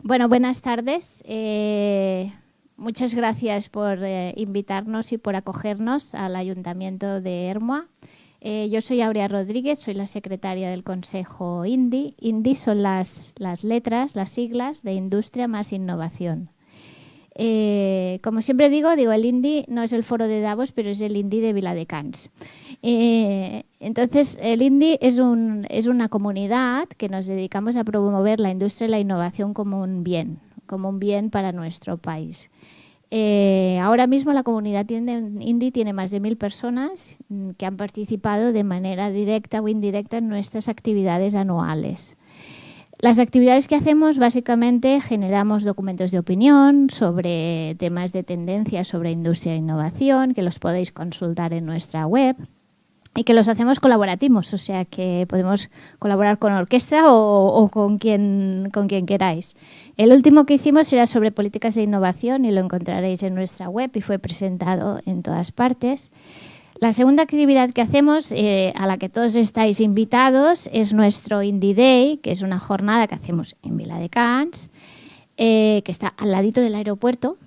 Bueno, buenas tardes. Muchas gracias por invitarnos y por acogernos al Ayuntamiento de Ermua. Yo soy Aurea Rodríguez, soy la secretaria del Consejo INDI. INDI son las letras, las siglas de Industria más Innovación. Como siempre digo, el INDI no es el foro de Davos, pero es el INDI de Viladecans. Entonces, el INDI es una comunidad que nos dedicamos a promover la industria y la innovación como un bien para nuestro país. Ahora mismo la comunidad INDI tiene más de 1000 personas que han participado de manera directa o indirecta en nuestras actividades anuales. Las actividades que hacemos, básicamente, generamos documentos de opinión sobre temas de tendencia sobre industria e innovación, que los podéis consultar en nuestra web, y que los hacemos colaborativos, o sea que podemos colaborar con orquesta o con quien queráis. El último que hicimos era sobre políticas de innovación y lo encontraréis en nuestra web y fue presentado en todas partes. La segunda actividad que hacemos, a la que todos estáis invitados, es nuestro Indie Day, que es una jornada que hacemos en Viladecans, que está al ladito del aeropuerto,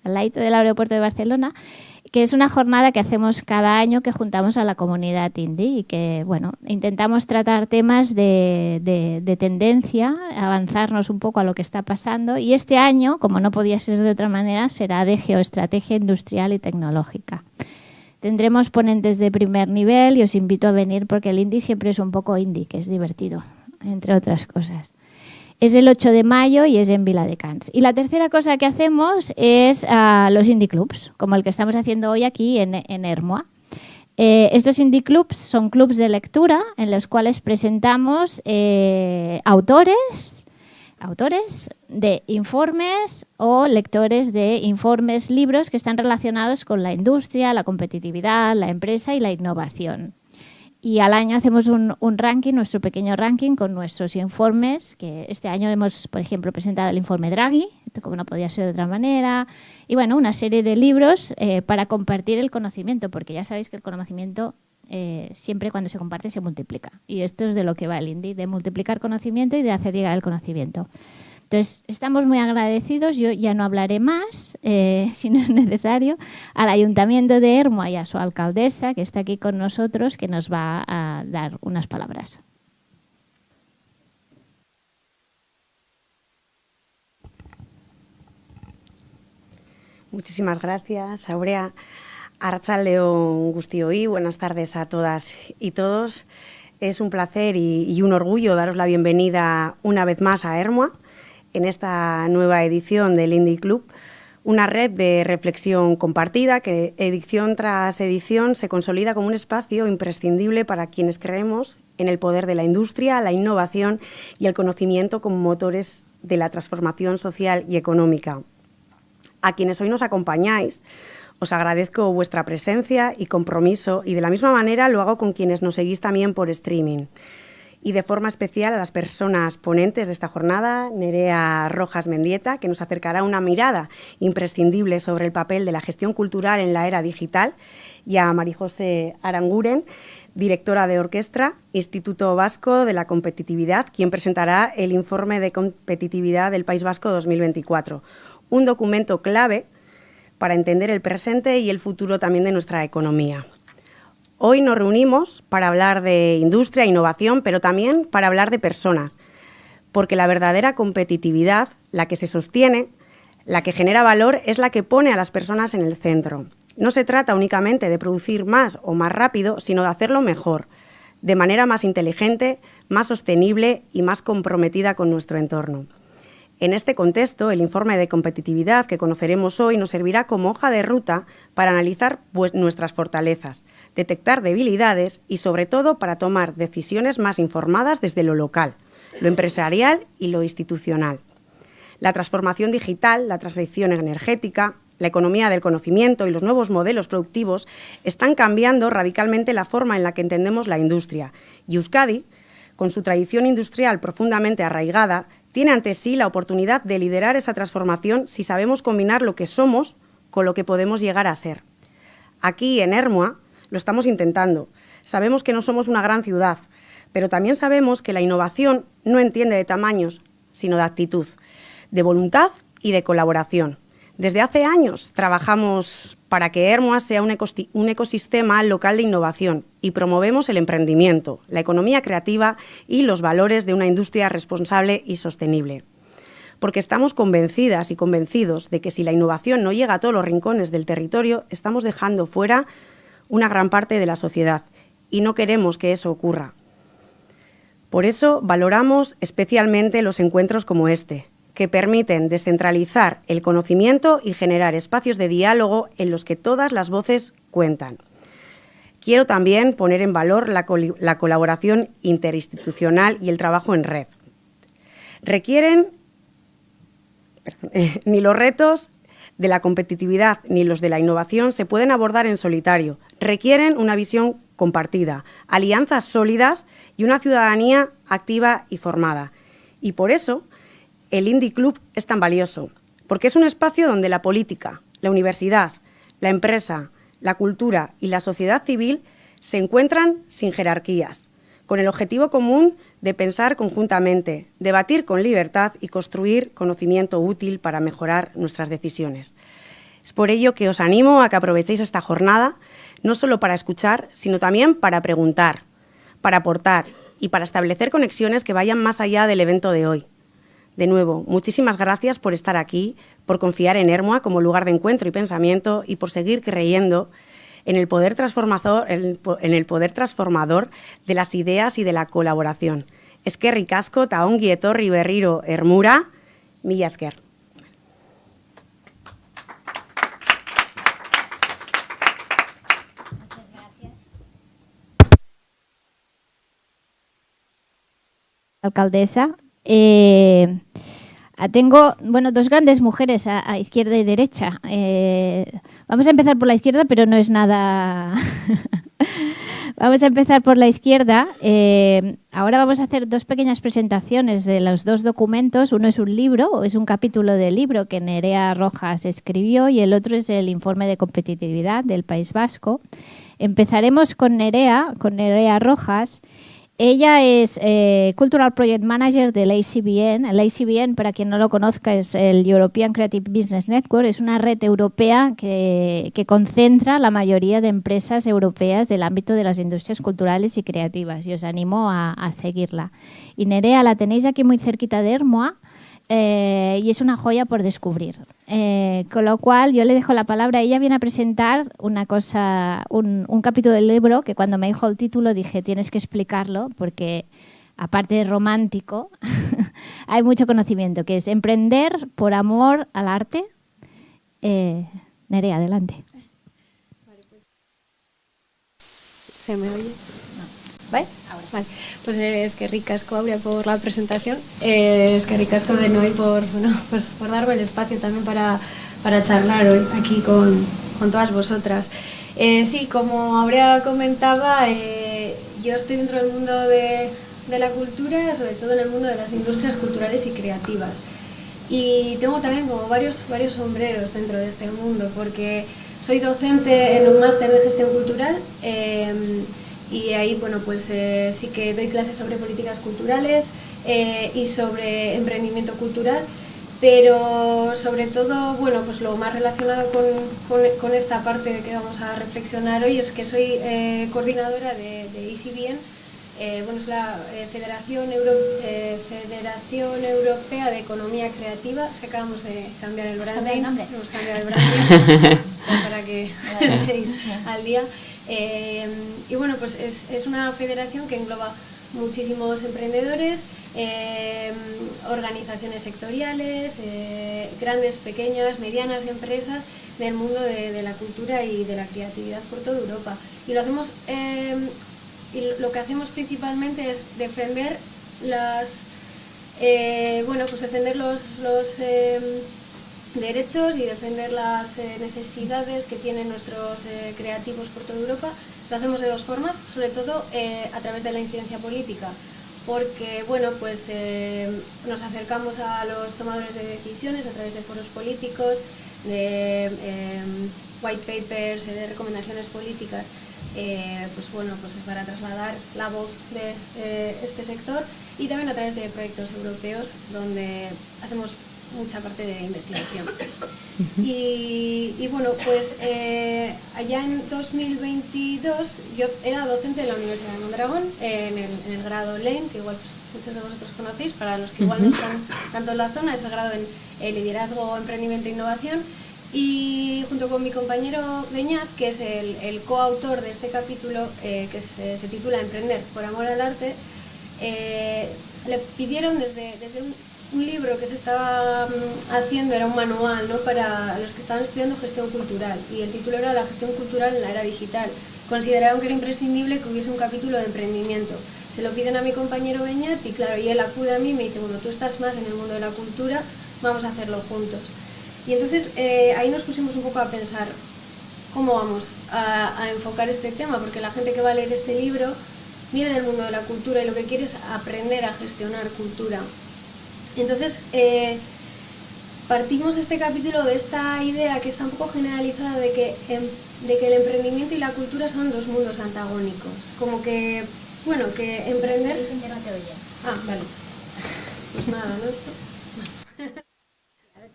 al ladito del aeropuerto de Barcelona, que es una jornada que hacemos cada año que juntamos a la comunidad indie y que, bueno, intentamos tratar temas de tendencia, avanzarnos un poco a lo que está pasando, y este año, como no podía ser de otra manera, será de geoestrategia industrial y tecnológica. Tendremos ponentes de primer nivel y os invito a venir porque el indie siempre es un poco indie, que es divertido, entre otras cosas. Es el 8 de mayo y es en Viladecans. Y la tercera cosa que hacemos es los indie clubs, como el que estamos haciendo hoy aquí en Ermua. Estos indie clubs son clubs de lectura en los cuales presentamos autores de informes o lectores de informes, libros que están relacionados con la industria, la competitividad, la empresa y la innovación. Y al año hacemos un ranking, nuestro pequeño ranking con nuestros informes, que este año hemos, por ejemplo, presentado el informe Draghi, como no podía ser de otra manera, y bueno, una serie de libros para compartir el conocimiento, porque ya sabéis que el conocimiento siempre cuando se comparte se multiplica. Y esto es de lo que va el INDI, de multiplicar conocimiento y de hacer llegar el conocimiento. Entonces, estamos muy agradecidos, yo ya no hablaré más, si no es necesario, al Ayuntamiento de Ermua y a su alcaldesa, que está aquí con nosotros, que nos va a dar unas palabras. Muchísimas gracias, Aurea. Arratsaldeon guztioi, buenas tardes a todas y todos. Es un placer y un orgullo daros la bienvenida una vez más a Ermua en esta nueva edición del Indie Club, una red de reflexión compartida que edición tras edición se consolida como un espacio imprescindible para quienes creemos en el poder de la industria, la innovación y el conocimiento como motores de la transformación social y económica. A quienes hoy nos acompañáis, os agradezco vuestra presencia y compromiso y de la misma manera lo hago con quienes nos seguís también por streaming. Y de forma especial a las personas ponentes de esta jornada, Nerea Rojas Mendieta, que nos acercará una mirada imprescindible sobre el papel de la gestión cultural en la era digital, y a Marijose Aranguren, directora de orquesta, Instituto Vasco de la Competitividad, quien presentará el Informe de Competitividad del País Vasco 2024, un documento clave para entender el presente y el futuro también de nuestra economía. Hoy nos reunimos para hablar de industria e innovación, pero también para hablar de personas, porque la verdadera competitividad, la que se sostiene, la que genera valor, es la que pone a las personas en el centro. No se trata únicamente de producir más o más rápido, sino de hacerlo mejor, de manera más inteligente, más sostenible y más comprometida con nuestro entorno. En este contexto, el informe de competitividad que conoceremos hoy nos servirá como hoja de ruta para analizar nuestras fortalezas, detectar debilidades y, sobre todo, para tomar decisiones más informadas desde lo local, lo empresarial y lo institucional. La transformación digital, la transición energética, la economía del conocimiento y los nuevos modelos productivos están cambiando radicalmente la forma en la que entendemos la industria. Y Euskadi, con su tradición industrial profundamente arraigada, tiene ante sí la oportunidad de liderar esa transformación si sabemos combinar lo que somos con lo que podemos llegar a ser. Aquí, en Ermua, lo estamos intentando. Sabemos que no somos una gran ciudad, pero también sabemos que la innovación no entiende de tamaños sino de actitud, de voluntad y de colaboración. Desde hace años trabajamos para que Ermua sea un ecosistema local de innovación y promovemos el emprendimiento, la economía creativa y los valores de una industria responsable y sostenible. Porque estamos convencidas y convencidos de que si la innovación no llega a todos los rincones del territorio, estamos dejando fuera una gran parte de la sociedad y no queremos que eso ocurra. Por eso valoramos especialmente los encuentros como este, que permiten descentralizar el conocimiento y generar espacios de diálogo en los que todas las voces cuentan. Quiero también poner en valor la colaboración interinstitucional y el trabajo en red. Ni los retos de la competitividad ni los de la innovación se pueden abordar en solitario. Requieren una visión compartida, alianzas sólidas y una ciudadanía activa y formada. Y por eso el Indie Club es tan valioso, porque es un espacio donde la política, la universidad, la empresa, la cultura y la sociedad civil se encuentran sin jerarquías, con el objetivo común de pensar conjuntamente, debatir con libertad y construir conocimiento útil para mejorar nuestras decisiones. Es por ello que os animo a que aprovechéis esta jornada, no solo para escuchar, sino también para preguntar, para aportar y para establecer conexiones que vayan más allá del evento de hoy. De nuevo, muchísimas gracias por estar aquí, por confiar en Ermua como lugar de encuentro y pensamiento y por seguir creyendo en el poder transformador de las ideas y de la colaboración. Eskerrik asko eta ongi etorri berriro Ermura, mila esker. Muchas gracias. Alcaldesa. Tengo, dos grandes mujeres a izquierda y derecha. Vamos a empezar por la izquierda, pero no es nada... Vamos a empezar por la izquierda. Ahora vamos a hacer dos pequeñas presentaciones de los dos documentos. Uno es un libro, es un capítulo del libro que Nerea Rojas escribió y el otro es el informe de competitividad del País Vasco. Empezaremos con Nerea Rojas. Ella es Cultural Project Manager del ACBN. El ACBN, para quien no lo conozca, es el European Creative Business Network. Es una red europea que concentra la mayoría de empresas europeas del ámbito de las industrias culturales y creativas. Y os animo a seguirla. Y Nerea la tenéis aquí muy cerquita de Ermua. Y es una joya por descubrir. Con lo cual, yo le dejo la palabra. Ella viene a presentar una cosa, un capítulo del libro que cuando me dijo el título dije, tienes que explicarlo, porque aparte de romántico, hay mucho conocimiento, que es Emprender por amor al arte. Nerea, adelante. Vale, pues. ¿Se me oye? ¿Vale? Ahora sí. Vale. Pues es que ricasco, Aurea, por la presentación. Es que ricasco de Noé por darme el espacio también para charlar hoy aquí con todas vosotras. Sí, como Aurea comentaba, yo estoy dentro del mundo de la cultura, sobre todo en el mundo de las industrias culturales y creativas. Y tengo también como varios sombreros dentro de este mundo, porque soy docente en un máster de gestión cultural. Y ahí, sí que doy clases sobre políticas culturales y sobre emprendimiento cultural, pero sobre todo, lo más relacionado con esta parte que vamos a reflexionar hoy es que soy coordinadora de ACBN, es la Federación Europea de Economía Creativa. Es que acabamos de cambiar el branding, hemos cambiado el branding para que estéis al día. Es una federación que engloba muchísimos emprendedores, organizaciones sectoriales, grandes, pequeñas, medianas empresas del mundo de la cultura y de la creatividad por toda Europa. Y lo que hacemos principalmente es defender defender los derechos y defender las necesidades que tienen nuestros creativos por toda Europa. Lo hacemos de dos formas, sobre todo a través de la incidencia política, porque nos acercamos a los tomadores de decisiones a través de foros políticos, de white papers, de recomendaciones políticas, para trasladar la voz de este sector. y también a través de proyectos europeos donde hacemos mucha parte de investigación. Y bueno, pues allá en 2022 yo era docente de la Universidad de Mondragón en el grado LEN, que igual pues, muchos de vosotros conocéis, para los que igual no están tanto en la zona, es el grado en liderazgo, emprendimiento e innovación. Y junto con mi compañero Beñat, que es el coautor de este capítulo, que se titula Emprender por amor al arte, le pidieron desde un libro que se estaba haciendo, era un manual, ¿no?, para los que estaban estudiando gestión cultural, y el título era La gestión cultural en la era digital. Consideraron que era imprescindible que hubiese un capítulo de emprendimiento. Se lo piden a mi compañero Beñat y claro, y él acude a mí y me dice, bueno, tú estás más en el mundo de la cultura, vamos a hacerlo juntos. Y entonces ahí nos pusimos un poco a pensar cómo vamos a enfocar este tema, porque la gente que va a leer este libro viene del mundo de la cultura y lo que quiere es aprender a gestionar cultura. Entonces, partimos este capítulo de esta idea que está un poco generalizada de que el emprendimiento y la cultura son dos mundos antagónicos. Como que, bueno, que emprender... Dicen que no te oye. Ah, vale. Pues nada, ¿no? Esto...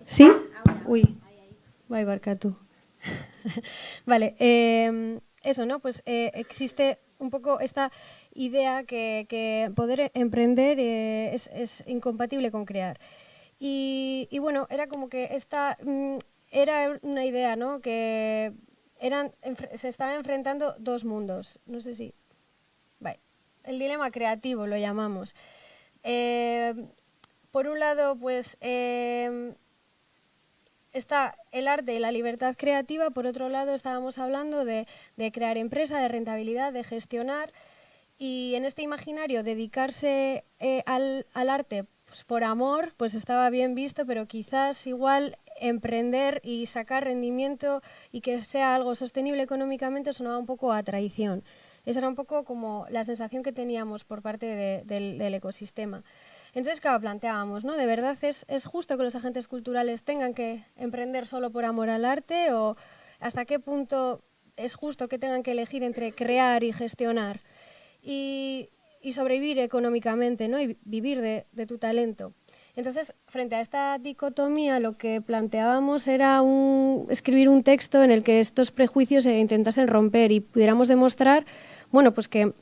¿Sí? Uy, vai barkatu. Vale, eso, ¿no? Pues existe un poco esta idea que poder emprender es incompatible con crear. Y bueno, era como que era una idea, ¿no?, que se estaban enfrentando dos mundos. No sé si... Vale, el dilema creativo lo llamamos. Por un lado, pues... está el arte y la libertad creativa. Por otro lado, estábamos hablando de crear empresa, de rentabilidad, de gestionar, y en este imaginario dedicarse al arte pues, por amor, pues estaba bien visto, pero quizás igual emprender y sacar rendimiento y que sea algo sostenible económicamente sonaba un poco a traición. Esa era un poco como la sensación que teníamos por parte del ecosistema. Entonces, claro, planteábamos, ¿no? ¿De verdad es justo que los agentes culturales tengan que emprender solo por amor al arte? ¿O hasta qué punto es justo que tengan que elegir entre crear y gestionar? Y sobrevivir económicamente, ¿no?, y vivir de tu talento. Entonces, frente a esta dicotomía, lo que planteábamos era escribir un texto en el que estos prejuicios se intentasen romper y pudiéramos demostrar, bueno, pues que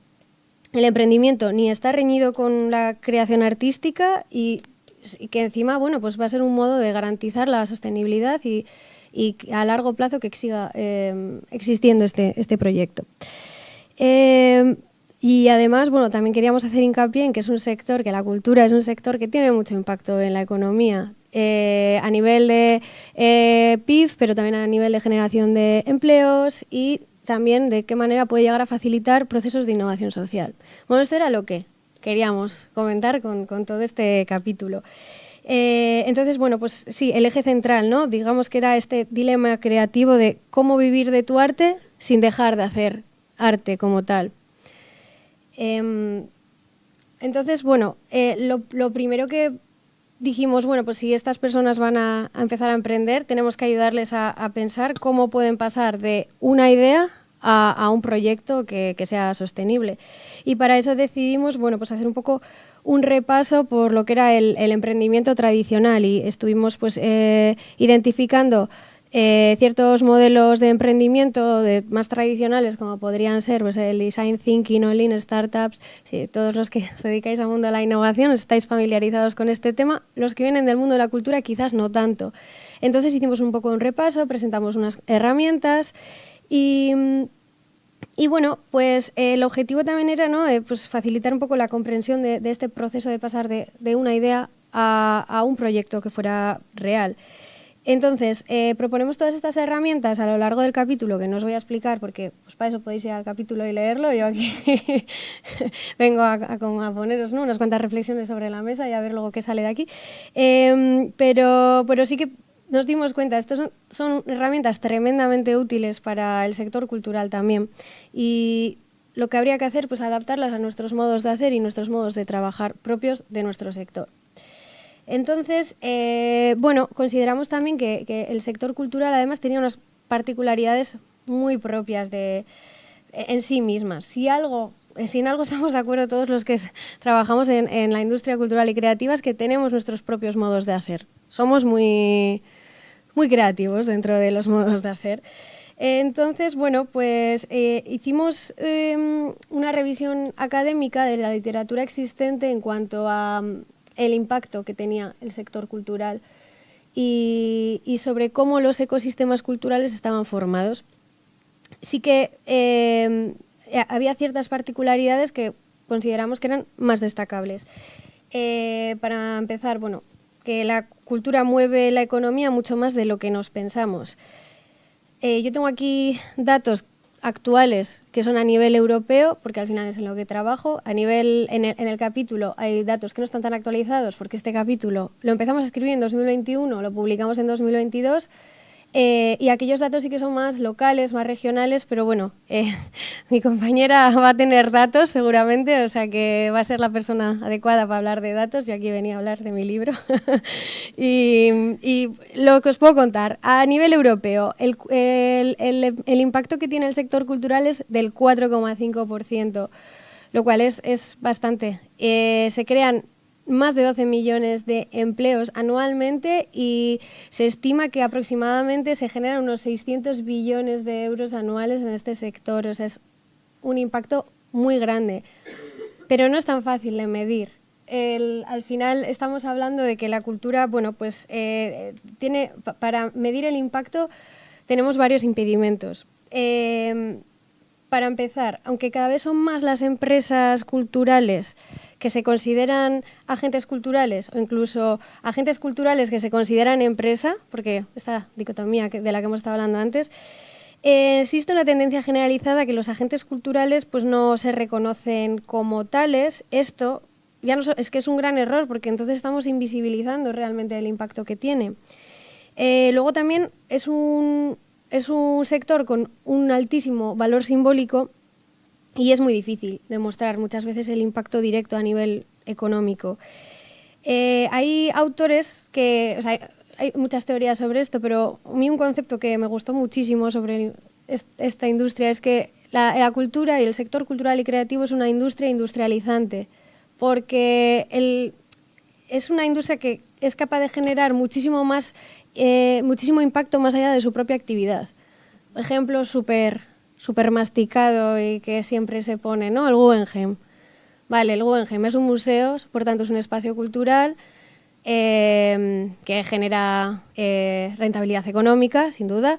el emprendimiento ni está reñido con la creación artística y que encima, bueno, pues va a ser un modo de garantizar la sostenibilidad y a largo plazo que siga existiendo este proyecto. Y además, bueno, también queríamos hacer hincapié en que es un sector, que la cultura es un sector que tiene mucho impacto en la economía, a nivel de PIB, pero también a nivel de generación de empleos y también de qué manera puede llegar a facilitar procesos de innovación social. Bueno, esto era lo que queríamos comentar con todo este capítulo. Entonces, bueno, pues sí, el eje central, ¿no? Digamos que era este dilema creativo de cómo vivir de tu arte sin dejar de hacer arte como tal. Entonces, bueno, lo primero que dijimos, bueno, pues si estas personas van a empezar a emprender, tenemos que ayudarles a pensar cómo pueden pasar de una idea a un proyecto que sea sostenible. Y para eso decidimos, bueno, pues hacer un poco un repaso por lo que era el emprendimiento tradicional y estuvimos pues identificando ciertos modelos de emprendimiento más tradicionales, como podrían ser pues, el design thinking o lean startups. Sí, todos los que os dedicáis al mundo de la innovación estáis familiarizados con este tema. Los que vienen del mundo de la cultura quizás no tanto. Entonces hicimos un poco un repaso, presentamos unas herramientas y bueno, pues el objetivo también era, ¿no?, pues facilitar un poco la comprensión de este proceso de pasar de una idea a un proyecto que fuera real. Entonces, proponemos todas estas herramientas a lo largo del capítulo, que no os voy a explicar porque pues para eso podéis ir al capítulo y leerlo. Yo aquí vengo a poneros, ¿no?, unas cuantas reflexiones sobre la mesa y a ver luego qué sale de aquí. Pero sí que nos dimos cuenta, estas son herramientas tremendamente útiles para el sector cultural también. Y lo que habría que hacer, pues adaptarlas a nuestros modos de hacer y nuestros modos de trabajar propios de nuestro sector. Entonces, bueno, consideramos también que el sector cultural además tenía unas particularidades muy propias en sí mismas. Si algo si en algo estamos de acuerdo todos los que trabajamos en la industria cultural y creativa, es que tenemos nuestros propios modos de hacer. Somos muy creativos dentro de los modos de hacer. Entonces, bueno, pues hicimos una revisión académica de la literatura existente en cuanto a el impacto que tenía el sector cultural y sobre cómo los ecosistemas culturales estaban formados. Sí que había ciertas particularidades que consideramos que eran más destacables. Para empezar, bueno, que la cultura mueve la economía mucho más de lo que nos pensamos. Yo tengo aquí datos actuales que son a nivel europeo, porque al final es en lo que trabajo. En el capítulo hay datos que no están tan actualizados, porque este capítulo lo empezamos a escribir en 2021, lo publicamos en 2022, y aquellos datos sí que son más locales, más regionales, pero bueno, mi compañera va a tener datos seguramente, o sea que va a ser la persona adecuada para hablar de datos. Yo aquí venía a hablar de mi libro. y lo que os puedo contar, a nivel europeo, el impacto que tiene el sector cultural es del 4,5%, lo cual es bastante. Se crean más de 12 millones de empleos anualmente y se estima que aproximadamente se generan unos 600 billones de euros anuales en este sector. O sea, es un impacto muy grande, pero no es tan fácil de medir. Al final estamos hablando de que la cultura, bueno, pues para medir el impacto tenemos varios impedimentos. Para empezar, aunque cada vez son más las empresas culturales que se consideran agentes culturales o incluso agentes culturales que se consideran empresa, porque esta dicotomía de la que hemos estado hablando antes, existe una tendencia generalizada que los agentes culturales pues no se reconocen como tales. Esto ya no es que es un gran error, porque entonces estamos invisibilizando realmente el impacto que tiene. Luego también es un sector con un altísimo valor simbólico y es muy difícil demostrar muchas veces el impacto directo a nivel económico. Hay autores que, o sea, hay muchas teorías sobre esto, pero a mí un concepto que me gustó muchísimo sobre esta industria es que la cultura y el sector cultural y creativo es una industria industrializante, porque es una industria que es capaz de generar muchísimo impacto más allá de su propia actividad. Ejemplo súper masticado y que siempre se pone, ¿no? El Guggenheim. Vale, el Guggenheim es un museo, por tanto es un espacio cultural que genera rentabilidad económica, sin duda,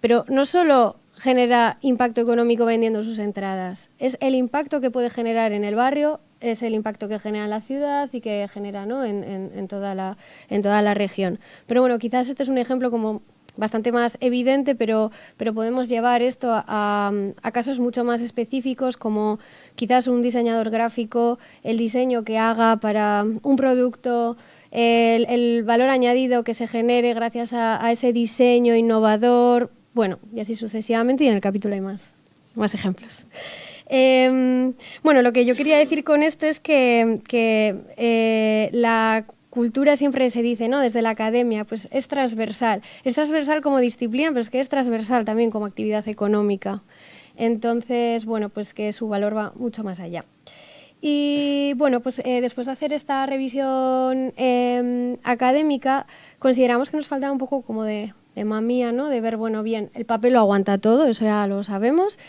pero no solo genera impacto económico vendiendo sus entradas, es el impacto que puede generar en el barrio, es el impacto que genera en la ciudad y que genera, ¿no? en toda la región. Pero bueno, quizás este es un ejemplo como bastante más evidente, pero podemos llevar esto a casos mucho más específicos, como quizás un diseñador gráfico, el diseño que haga para un producto, el valor añadido que se genere gracias a ese diseño innovador, bueno, y así sucesivamente, y en el capítulo hay más ejemplos. Bueno, lo que yo quería decir con esto es que la cultura siempre se dice, ¿no? Desde la academia, pues es transversal como disciplina, pero es que es transversal también como actividad económica. Entonces, bueno, pues que su valor va mucho más allá. Y bueno, pues después de hacer esta revisión académica, consideramos que nos faltaba un poco como de mamía, ¿no? De ver, bueno, bien, el papel lo aguanta todo, eso ya lo sabemos,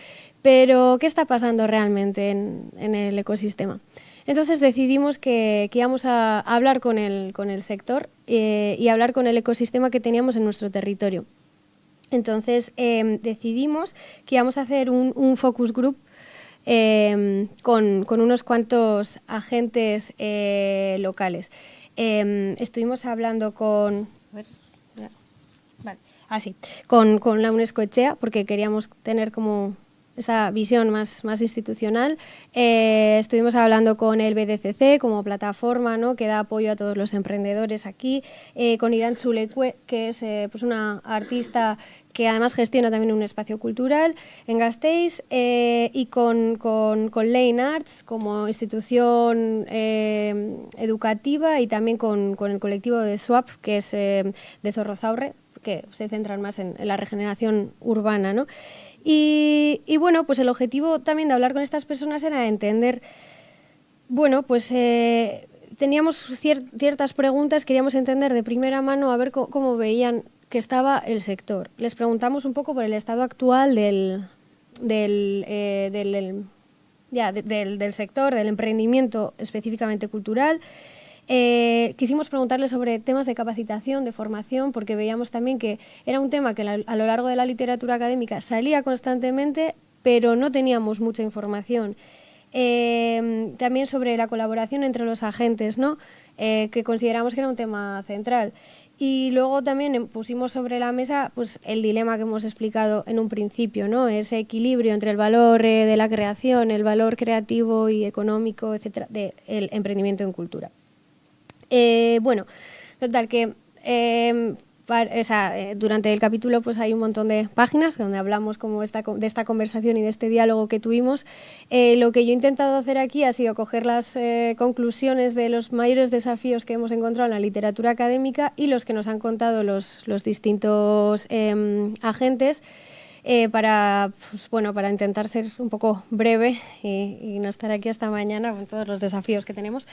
pero ¿qué está pasando realmente en el ecosistema? Entonces decidimos que íbamos a hablar con el sector y hablar con el ecosistema que teníamos en nuestro territorio. Entonces decidimos que íbamos a hacer un focus group con unos cuantos agentes locales. Estuvimos hablando con la UNESCO Etxea, porque queríamos tener como esta visión más institucional. Estuvimos hablando con el BDCC como plataforma, ¿no? Que da apoyo a todos los emprendedores aquí, con Irán Chulecue, que es pues una artista que además gestiona también un espacio cultural en Gasteiz, y con Lane Arts como institución educativa, y también con el colectivo de SWAP, que es de Zorrozaurre, que se centran más en la regeneración urbana, ¿no? Y bueno, pues el objetivo también de hablar con estas personas era entender, bueno, pues teníamos ciertas preguntas, queríamos entender de primera mano a ver cómo veían que estaba el sector. Les preguntamos un poco por el estado actual del sector, del emprendimiento específicamente cultural. Quisimos preguntarles sobre temas de capacitación, de formación, porque veíamos también que era un tema que a lo largo de la literatura académica salía constantemente, pero no teníamos mucha información. También sobre la colaboración entre los agentes, ¿no? Que consideramos que era un tema central. Y luego también pusimos sobre la mesa pues, el dilema que hemos explicado en un principio, ¿no? Ese equilibrio entre el valor de la creación, el valor creativo y económico, etcétera, del emprendimiento en cultura. Bueno, total que durante el capítulo pues hay un montón de páginas donde hablamos como de esta conversación y de este diálogo que tuvimos. Lo que yo he intentado hacer aquí ha sido coger las conclusiones de los mayores desafíos que hemos encontrado en la literatura académica y los que nos han contado los distintos agentes, para intentar ser un poco breve y no estar aquí hasta mañana con todos los desafíos que tenemos.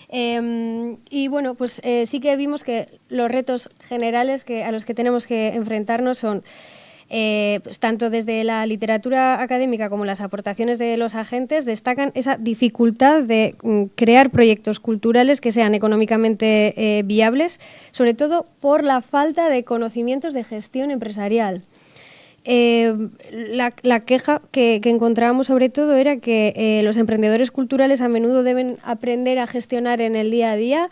Y bueno, pues sí que vimos que los retos generales a los que tenemos que enfrentarnos son pues tanto desde la literatura académica como las aportaciones de los agentes destacan esa dificultad de crear proyectos culturales que sean económicamente viables, sobre todo por la falta de conocimientos de gestión empresarial. La queja que encontrábamos sobre todo era que los emprendedores culturales a menudo deben aprender a gestionar en el día a día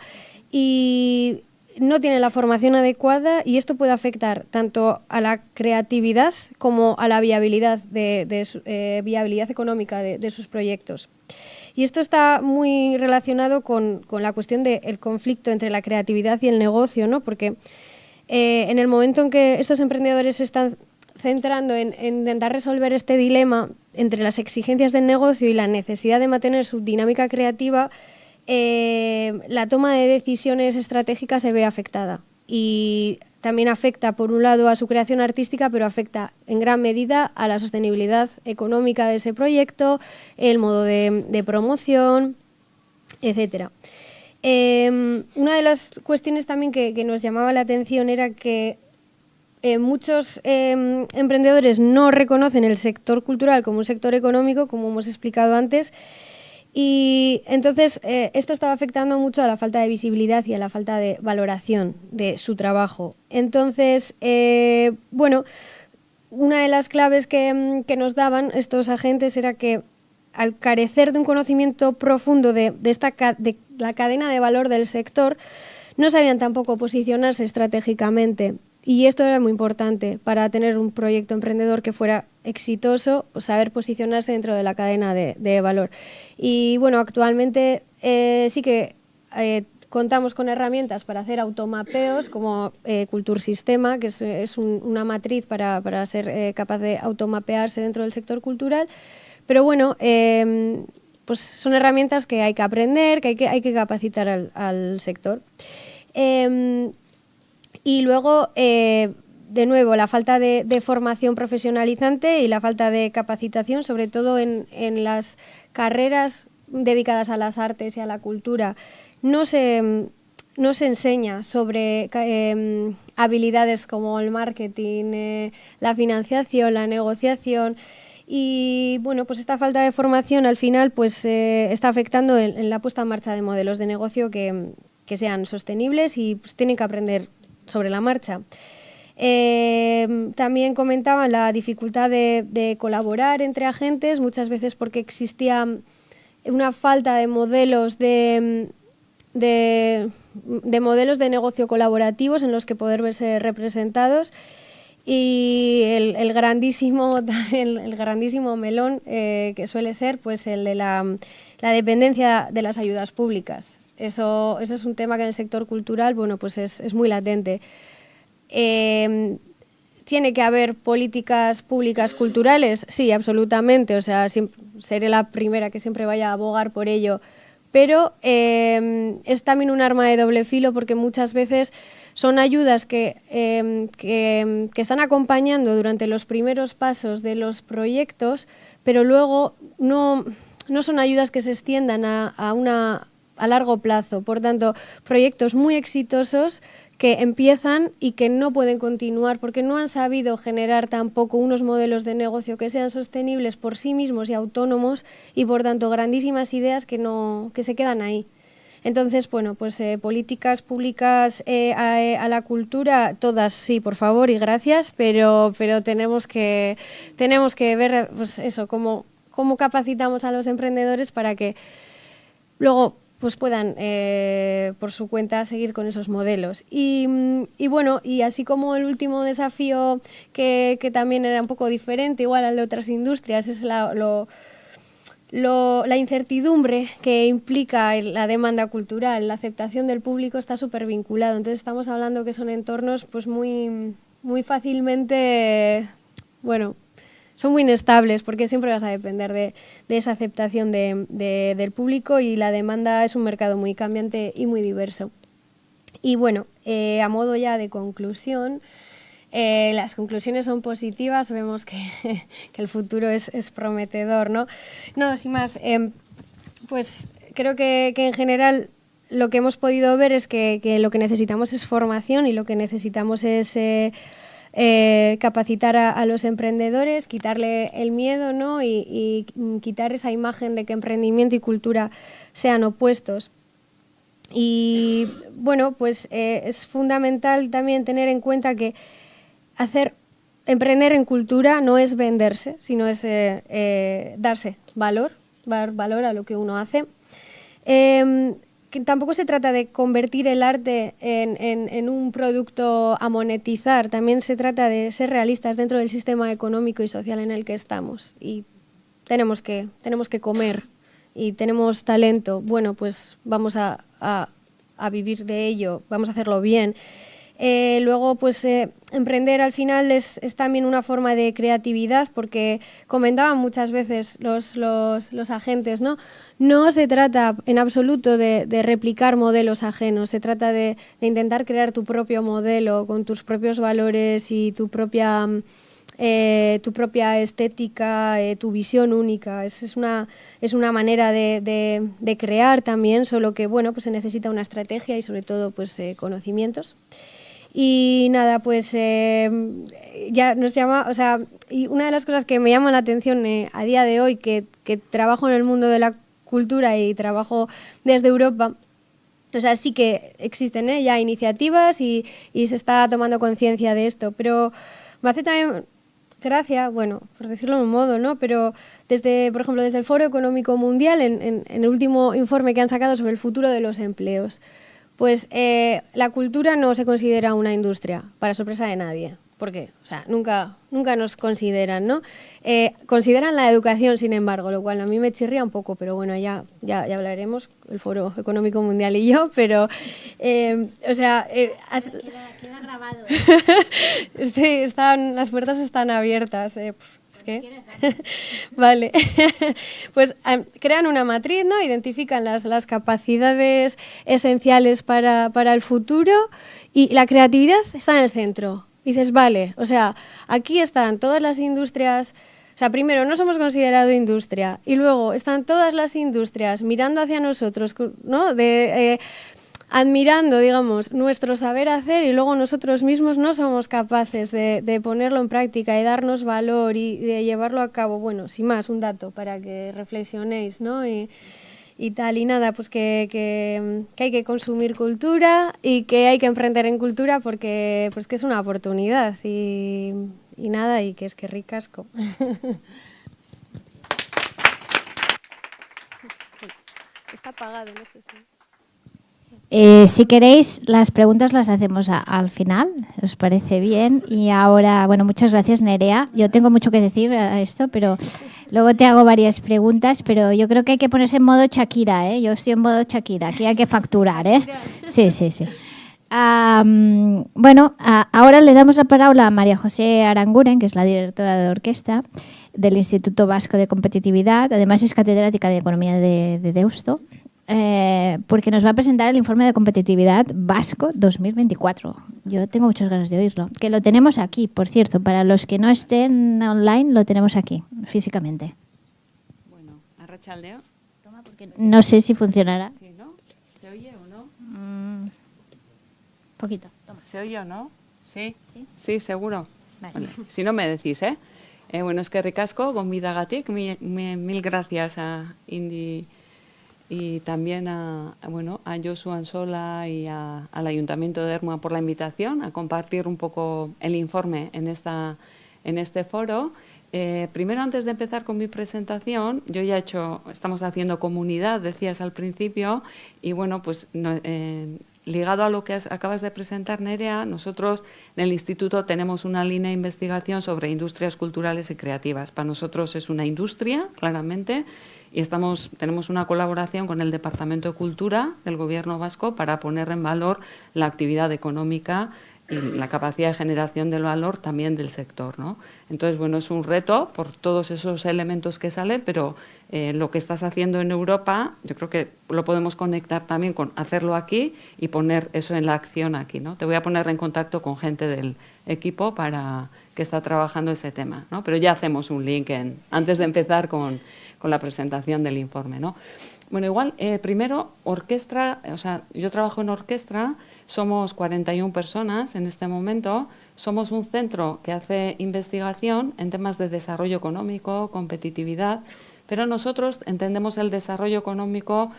y no tienen la formación adecuada, y esto puede afectar tanto a la creatividad como a la viabilidad viabilidad económica de sus proyectos. Y esto está muy relacionado con la cuestión del conflicto entre la creatividad y el negocio, ¿no? Porque en el momento en que estos emprendedores están centrando en intentar resolver este dilema entre las exigencias del negocio y la necesidad de mantener su dinámica creativa, la toma de decisiones estratégicas se ve afectada. Y también afecta, por un lado, a su creación artística, pero afecta en gran medida a la sostenibilidad económica de ese proyecto, el modo de promoción, etcétera. Una de las cuestiones también que nos llamaba la atención era que muchos emprendedores no reconocen el sector cultural como un sector económico, como hemos explicado antes, y entonces esto estaba afectando mucho a la falta de visibilidad y a la falta de valoración de su trabajo. Entonces, bueno, una de las claves que nos daban estos agentes era que al carecer de un conocimiento profundo de la cadena de valor del sector, no sabían tampoco posicionarse estratégicamente. Y esto era muy importante para tener un proyecto emprendedor que fuera exitoso, pues saber posicionarse dentro de la cadena de valor. Y bueno, actualmente sí que contamos con herramientas para hacer automapeos como Cultursistema, que es una matriz para ser capaz de automapearse dentro del sector cultural. Pero bueno, pues son herramientas que hay que aprender, que hay que capacitar al sector. Y luego, de nuevo, la falta de formación profesionalizante y la falta de capacitación, sobre todo en las carreras dedicadas a las artes y a la cultura. No se enseña sobre habilidades como el marketing, la financiación, la negociación. Y bueno, pues esta falta de formación al final pues está afectando en la puesta en marcha de modelos de negocio que sean sostenibles, y pues tienen que aprender sobre la marcha. También comentaban la dificultad de colaborar entre agentes, muchas veces porque existía una falta de modelos de modelos de negocio colaborativos en los que poder verse representados. Y el grandísimo melón que suele ser pues el de la dependencia de las ayudas públicas. Eso es un tema que en el sector cultural, bueno, pues es muy latente. ¿Tiene que haber políticas públicas culturales? Sí, absolutamente. O sea, seré la primera que siempre vaya a abogar por ello, pero es también un arma de doble filo porque muchas veces son ayudas que están acompañando durante los primeros pasos de los proyectos, pero luego no son ayudas que se extiendan a largo plazo. Por tanto, proyectos muy exitosos que empiezan y que no pueden continuar porque no han sabido generar tampoco unos modelos de negocio que sean sostenibles por sí mismos y autónomos, y por tanto grandísimas ideas que se quedan ahí. Entonces, bueno, pues políticas públicas a la cultura, todas sí, por favor y gracias, pero tenemos que ver, pues eso, cómo capacitamos a los emprendedores para que luego pues puedan por su cuenta seguir con esos modelos. Y bueno, y así como el último desafío que también era un poco diferente, igual al de otras industrias, es la incertidumbre que implica la demanda cultural. La aceptación del público está súper vinculado. Entonces estamos hablando que son entornos pues muy fácilmente, bueno, son muy inestables porque siempre vas a depender de esa aceptación del público, y la demanda es un mercado muy cambiante y muy diverso. Y bueno, a modo ya de conclusión, las conclusiones son positivas, vemos que el futuro es prometedor, ¿no? No, sin más, pues creo que en general lo que hemos podido ver es que lo que necesitamos es formación, y lo que necesitamos es capacitar a los emprendedores, quitarle el miedo, ¿no? y quitar esa imagen de que emprendimiento y cultura sean opuestos. Y bueno, pues es fundamental también tener en cuenta que emprender en cultura no es venderse, sino es darse valor, dar valor a lo que uno hace. Que tampoco se trata de convertir el arte en un producto a monetizar, también se trata de ser realistas dentro del sistema económico y social en el que estamos. Y tenemos que comer y tenemos talento, bueno, pues vamos a vivir de ello, vamos a hacerlo bien. Luego, pues emprender al final es también una forma de creatividad, porque comentaban muchas veces los agentes, ¿no? No se trata en absoluto de replicar modelos ajenos, se trata de intentar crear tu propio modelo con tus propios valores y tu propia estética, tu visión única. Es una manera de crear también, solo que bueno, pues se necesita una estrategia y sobre todo pues conocimientos. Y nada, pues ya nos llama, o sea, y una de las cosas que me llama la atención a día de hoy, que trabajo en el mundo de la cultura y trabajo desde Europa, o sea, sí que existen ya iniciativas y se está tomando conciencia de esto, pero me hace también gracia, bueno, por decirlo de un modo, ¿no? Pero por ejemplo, desde el Foro Económico Mundial, en el último informe que han sacado sobre el futuro de los empleos, pues la cultura no se considera una industria, para sorpresa de nadie, porque o sea, nunca nos consideran, ¿no? Consideran la educación, sin embargo, lo cual a mí me chirría un poco, pero bueno, ya hablaremos, el Foro Económico Mundial y yo, pero, o sea... Queda grabado. Sí, las puertas están abiertas, es que... Vale, pues crean una matriz, ¿no? Identifican las capacidades esenciales para el futuro, y la creatividad está en el centro. Dices, vale, o sea, aquí están todas las industrias, o sea, primero no somos considerados industria, y luego están todas las industrias mirando hacia nosotros, ¿no? Admirando, digamos, nuestro saber hacer, y luego nosotros mismos no somos capaces de ponerlo en práctica y darnos valor y de llevarlo a cabo. Bueno, sin más, un dato para que reflexionéis, ¿no? Y tal, y nada, pues que hay que consumir cultura y que hay que emprender en cultura porque pues que es una oportunidad y nada, y que es que ricasco. Está apagado, no sé si... Si queréis, las preguntas las hacemos al final, ¿os parece bien? Y ahora, bueno, muchas gracias, Nerea. Yo tengo mucho que decir a esto, pero luego te hago varias preguntas, pero yo creo que hay que ponerse en modo Shakira, ¿eh? Yo estoy en modo Shakira, aquí hay que facturar, ¿eh? Sí. Bueno, ahora le damos la palabra a María José Aranguren, que es la directora de orquesta del Instituto Vasco de Competitividad, además es catedrática de Economía de Deusto. porque nos va a presentar el informe de competitividad vasco 2024. Yo tengo muchas ganas de oírlo. Que lo tenemos aquí, por cierto. Para los que no estén online, lo tenemos aquí, físicamente. Bueno, arratsaldeo. Toma, porque no sé si funcionará. Sí, ¿no? ¿Se oye o no? Poquito. Toma. ¿Se oye o no? ¿Sí? ¿Sí? Sí, seguro. Vale. Vale. Si no, me decís, ¿eh? Bueno, es que ricasco, gonbidagatik, mil gracias a Indy y también a Josu Ansola y al Ayuntamiento de Ermua por la invitación a compartir un poco el informe en este foro. Primero, antes de empezar con mi presentación, yo ya estamos haciendo comunidad, decías al principio, y bueno, pues ligado a lo que acabas de presentar, Nerea, nosotros en el Instituto tenemos una línea de investigación sobre industrias culturales y creativas. Para nosotros es una industria, claramente, y tenemos una colaboración con el Departamento de Cultura del Gobierno vasco para poner en valor la actividad económica y la capacidad de generación del valor también del sector, ¿no? Entonces, bueno, es un reto por todos esos elementos que salen, pero lo que estás haciendo en Europa, yo creo que lo podemos conectar también con hacerlo aquí y poner eso en la acción aquí, ¿no? Te voy a poner en contacto con gente del equipo para que está trabajando ese tema, ¿no? Pero ya hacemos un link antes de empezar con la presentación del informe, ¿no? Bueno, igual, primero, orquestra, o sea, yo trabajo en orquestra. Somos 41 personas en este momento. Somos un centro que hace investigación en temas de desarrollo económico, competitividad, pero nosotros entendemos el desarrollo económico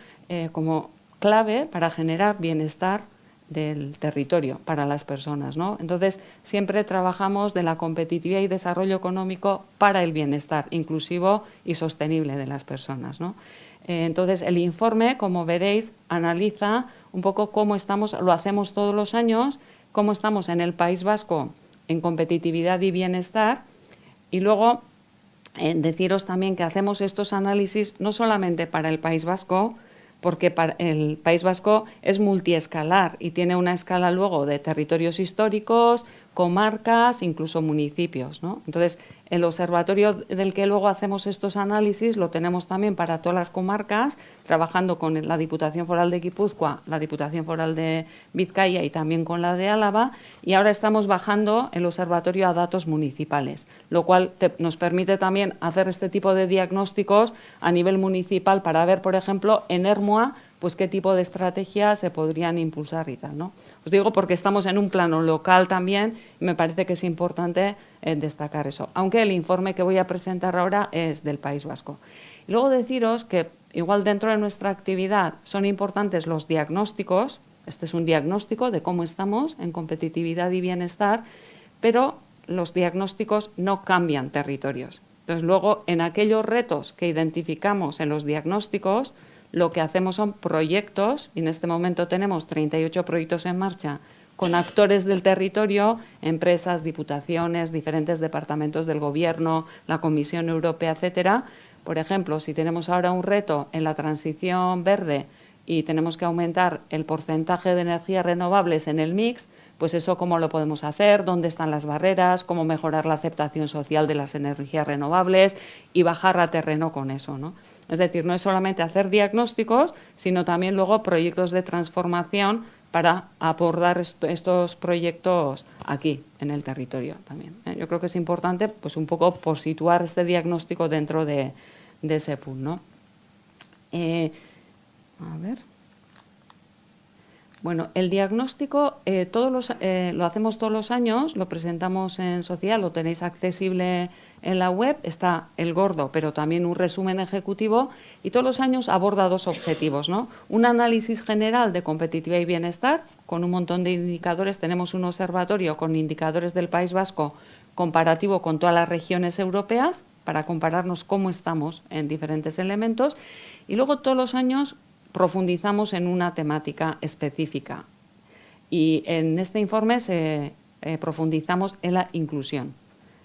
como clave para generar bienestar del territorio para las personas, ¿no? Entonces, siempre trabajamos de la competitividad y desarrollo económico para el bienestar inclusivo y sostenible de las personas, ¿no? Entonces, el informe, como veréis, analiza un poco cómo estamos, lo hacemos todos los años, cómo estamos en el País Vasco en competitividad y bienestar, y luego deciros también que hacemos estos análisis no solamente para el País Vasco, porque el País Vasco es multiescalar y tiene una escala luego de territorios históricos, comarcas, incluso municipios, ¿no? Entonces, el observatorio del que luego hacemos estos análisis lo tenemos también para todas las comarcas, trabajando con la Diputación Foral de Guipúzcoa, la Diputación Foral de Vizcaya y también con la de Álava, y ahora estamos bajando el observatorio a datos municipales, lo cual nos permite también hacer este tipo de diagnósticos a nivel municipal para ver, por ejemplo, en Ermua, pues qué tipo de estrategias se podrían impulsar y tal, ¿no? Os digo porque estamos en un plano local también y me parece que es importante destacar eso, aunque el informe que voy a presentar ahora es del País Vasco. Y luego deciros que igual dentro de nuestra actividad son importantes los diagnósticos. Este es un diagnóstico de cómo estamos en competitividad y bienestar, pero los diagnósticos no cambian territorios. Entonces, luego, en aquellos retos que identificamos en los diagnósticos, lo que hacemos son proyectos, y en este momento tenemos 38 proyectos en marcha con actores del territorio, empresas, diputaciones, diferentes departamentos del Gobierno, la Comisión Europea, etcétera. Por ejemplo, si tenemos ahora un reto en la transición verde y tenemos que aumentar el porcentaje de energías renovables en el mix, pues eso cómo lo podemos hacer, dónde están las barreras, cómo mejorar la aceptación social de las energías renovables y bajar a terreno con eso, ¿no? Es decir, no es solamente hacer diagnósticos, sino también luego proyectos de transformación para abordar estos proyectos aquí, en el territorio también. Yo creo que es importante, pues un poco por situar este diagnóstico dentro de ese punto, ¿no? A ver. Bueno, el diagnóstico lo hacemos todos los años, lo presentamos en Sociedad, lo tenéis accesible en la web, está el gordo, pero también un resumen ejecutivo, y todos los años aborda dos objetivos, ¿no? Un análisis general de competitividad y bienestar, con un montón de indicadores. Tenemos un observatorio con indicadores del País Vasco comparativo con todas las regiones europeas, para compararnos cómo estamos en diferentes elementos, y luego todos los años profundizamos en una temática específica. Y en este informe profundizamos en la inclusión,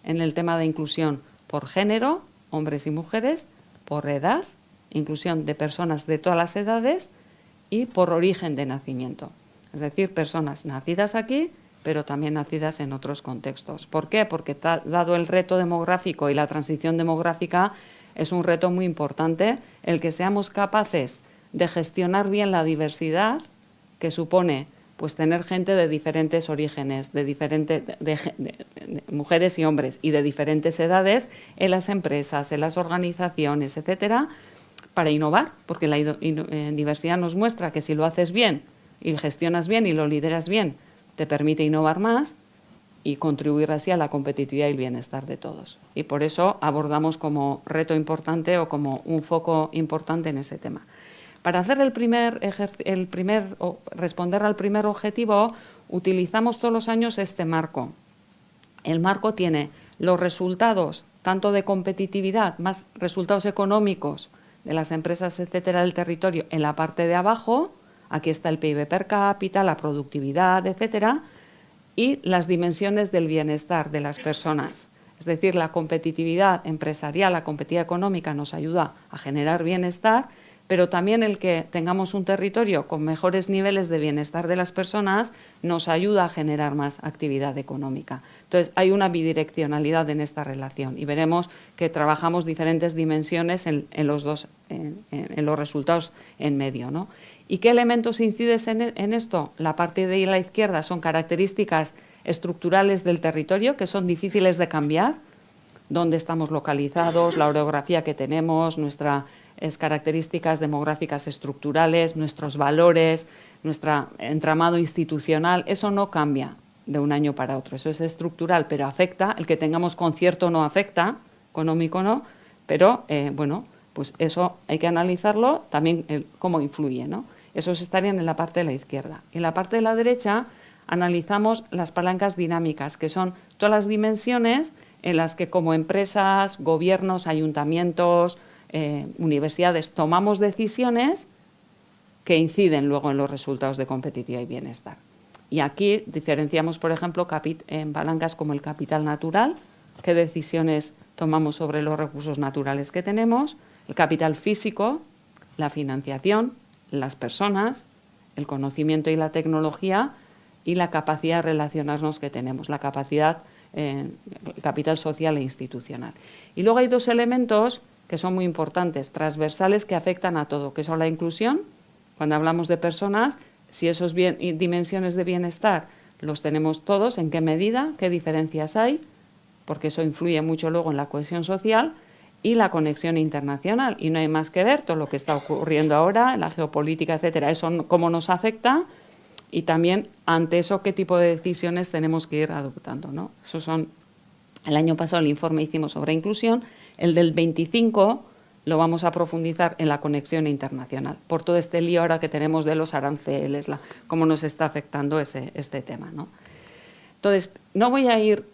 en el tema de inclusión por género, hombres y mujeres, por edad, inclusión de personas de todas las edades y por origen de nacimiento. Es decir, personas nacidas aquí, pero también nacidas en otros contextos. ¿Por qué? Porque dado el reto demográfico y la transición demográfica, es un reto muy importante el que seamos capaces de gestionar bien la diversidad que supone pues tener gente de diferentes orígenes, de mujeres y hombres y de diferentes edades en las empresas, en las organizaciones, etcétera, para innovar, porque la diversidad nos muestra que si lo haces bien y gestionas bien y lo lideras bien, te permite innovar más y contribuir así a la competitividad y el bienestar de todos. Y por eso abordamos como reto importante o como un foco importante en ese tema. Para hacer responder al primer objetivo, utilizamos todos los años este marco. El marco tiene los resultados, tanto de competitividad, más resultados económicos de las empresas, etcétera, del territorio, en la parte de abajo. Aquí está el PIB per cápita, la productividad, etcétera, y las dimensiones del bienestar de las personas. Es decir, la competitividad empresarial, la competitividad económica nos ayuda a generar bienestar, pero también el que tengamos un territorio con mejores niveles de bienestar de las personas nos ayuda a generar más actividad económica. Entonces, hay una bidireccionalidad en esta relación y veremos que trabajamos diferentes dimensiones en los resultados en medio, ¿no? ¿Y qué elementos inciden en esto? La parte de la izquierda son características estructurales del territorio que son difíciles de cambiar, dónde estamos localizados, la orografía que tenemos, nuestras características demográficas estructurales, nuestros valores, nuestro entramado institucional, eso no cambia de un año para otro, eso es estructural, pero afecta, el que tengamos concierto no afecta, económico no, pero bueno, pues eso hay que analizarlo, también cómo influye, ¿no? Esos estarían en la parte de la izquierda. Y en la parte de la derecha analizamos las palancas dinámicas, que son todas las dimensiones en las que como empresas, gobiernos, ayuntamientos, universidades tomamos decisiones que inciden luego en los resultados de competitividad y bienestar. Y aquí diferenciamos, por ejemplo, en palancas como el capital natural, qué decisiones tomamos sobre los recursos naturales que tenemos, el capital físico, la financiación, las personas, el conocimiento y la tecnología y la capacidad de relacionarnos que tenemos, la capacidad, el capital social e institucional. Y luego hay dos elementos que son muy importantes, transversales, que afectan a todo, que son la inclusión. Cuando hablamos de personas, si esos dimensiones de bienestar los tenemos todos, ¿en qué medida? ¿Qué diferencias hay? Porque eso influye mucho luego en la cohesión social y la conexión internacional. Y no hay más que ver todo lo que está ocurriendo ahora, en la geopolítica, etcétera. Eso cómo nos afecta y también ante eso qué tipo de decisiones tenemos que ir adoptando, ¿no? Esos son, el año pasado el informe hicimos sobre inclusión, el del 25 lo vamos a profundizar en la conexión internacional, por todo este lío ahora que tenemos de los aranceles, cómo nos está afectando este tema, ¿no? Entonces, no voy a ir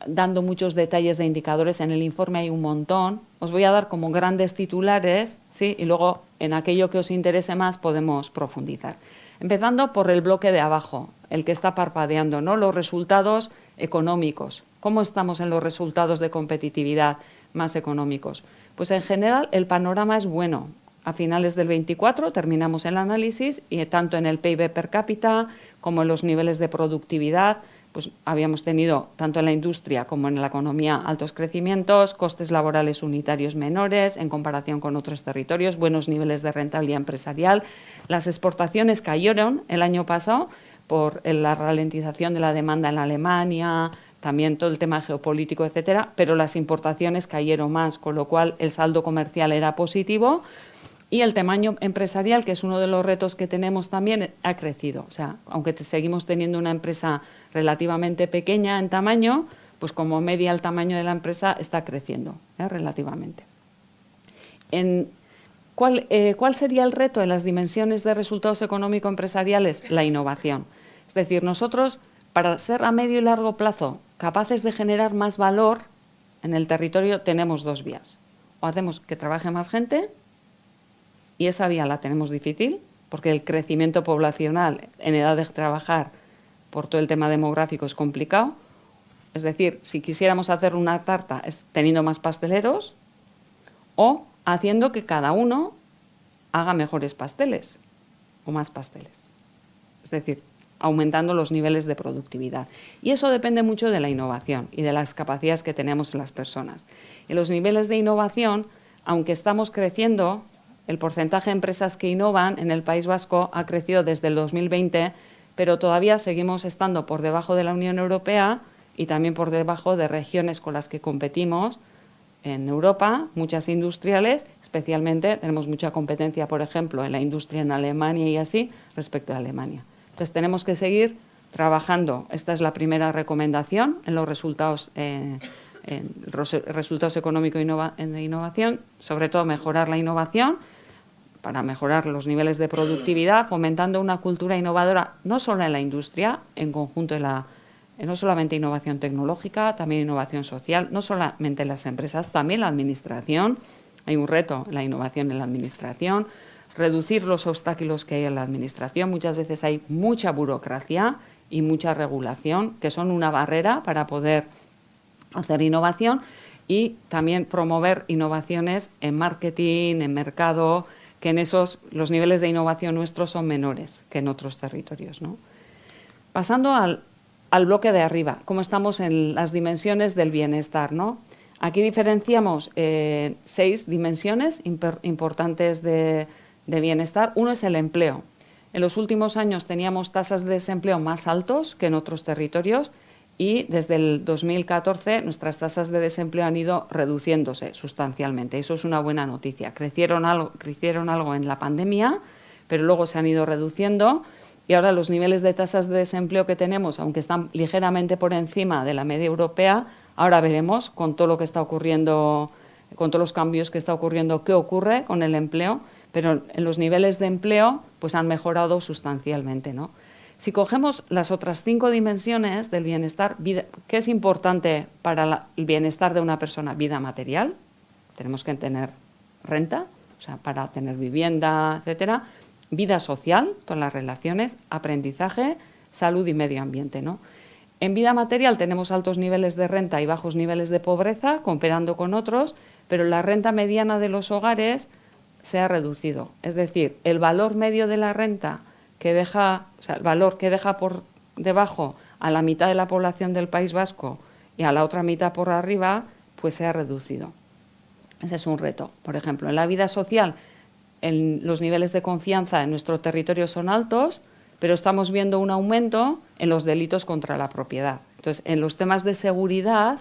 dando muchos detalles de indicadores, en el informe hay un montón, os voy a dar como grandes titulares, ¿sí? Y luego en aquello que os interese más podemos profundizar. Empezando por el bloque de abajo, el que está parpadeando, ¿no? Los resultados económicos. ¿Cómo estamos en los resultados de competitividad más económicos? Pues en general el panorama es bueno. A finales del 24 terminamos el análisis y tanto en el PIB per cápita como en los niveles de productividad, pues habíamos tenido tanto en la industria como en la economía altos crecimientos, costes laborales unitarios menores en comparación con otros territorios, buenos niveles de rentabilidad empresarial. Las exportaciones cayeron el año pasado por la ralentización de la demanda en Alemania, también todo el tema geopolítico, etcétera, pero las importaciones cayeron más, con lo cual el saldo comercial era positivo y el tamaño empresarial, que es uno de los retos que tenemos también, ha crecido. O sea, aunque seguimos teniendo una empresa relativamente pequeña en tamaño, pues como media el tamaño de la empresa está creciendo, relativamente. ¿Cuál sería el reto en las dimensiones de resultados económico-empresariales? La innovación. Es decir, nosotros, para ser a medio y largo plazo capaces de generar más valor en el territorio, tenemos dos vías. O hacemos que trabaje más gente, y esa vía la tenemos difícil, porque el crecimiento poblacional en edad de trabajar por todo el tema demográfico es complicado. Es decir, si quisiéramos hacer una tarta es teniendo más pasteleros o haciendo que cada uno haga mejores pasteles o más pasteles. Es decir, aumentando los niveles de productividad. Y eso depende mucho de la innovación y de las capacidades que tenemos en las personas. Y los niveles de innovación, aunque estamos creciendo el porcentaje de empresas que innovan en el País Vasco ha crecido desde el 2020, pero todavía seguimos estando por debajo de la Unión Europea y también por debajo de regiones con las que competimos en Europa, muchas industriales, especialmente tenemos mucha competencia, por ejemplo, en la industria en Alemania y así, respecto a Alemania. Entonces tenemos que seguir trabajando. Esta es la primera recomendación en los resultados, resultados económicos de innovación, sobre todo mejorar la innovación para mejorar los niveles de productividad, fomentando una cultura innovadora no solo en la industria, en conjunto no solamente innovación tecnológica, también innovación social, no solamente en las empresas, también la administración. Hay un reto en la innovación en la administración, reducir los obstáculos que hay en la administración. Muchas veces hay mucha burocracia y mucha regulación que son una barrera para poder hacer innovación, y también promover innovaciones en marketing, en mercado, que en esos los niveles de innovación nuestros son menores que en otros territorios, ¿no? Pasando al bloque de arriba, cómo estamos en las dimensiones del bienestar, ¿no? Aquí diferenciamos 6 dimensiones importantes de bienestar. Uno es el empleo. En los últimos años teníamos tasas de desempleo más altos que en otros territorios y desde el 2014 nuestras tasas de desempleo han ido reduciéndose sustancialmente. Eso es una buena noticia. Crecieron algo en la pandemia, pero luego se han ido reduciendo. Y ahora los niveles de tasas de desempleo que tenemos, aunque están ligeramente por encima de la media europea, ahora veremos con todo lo que está ocurriendo, con todos los cambios que está ocurriendo, qué ocurre con el empleo, pero en los niveles de empleo pues han mejorado sustancialmente, ¿no? Si cogemos las otras 5 dimensiones del bienestar, ¿qué es importante para el bienestar de una persona? Vida material, tenemos que tener renta, o sea, para tener vivienda, etcétera. Vida social, todas las relaciones, aprendizaje, salud y medio ambiente, ¿no? En vida material tenemos altos niveles de renta y bajos niveles de pobreza, comparando con otros, pero la renta mediana de los hogares se ha reducido. Es decir, el valor medio de la renta que deja, o sea, el valor que deja por debajo a la mitad de la población del País Vasco y a la otra mitad por arriba, pues se ha reducido. Ese es un reto. Por ejemplo, en la vida social, los niveles de confianza en nuestro territorio son altos, pero estamos viendo un aumento en los delitos contra la propiedad. Entonces, en los temas de seguridad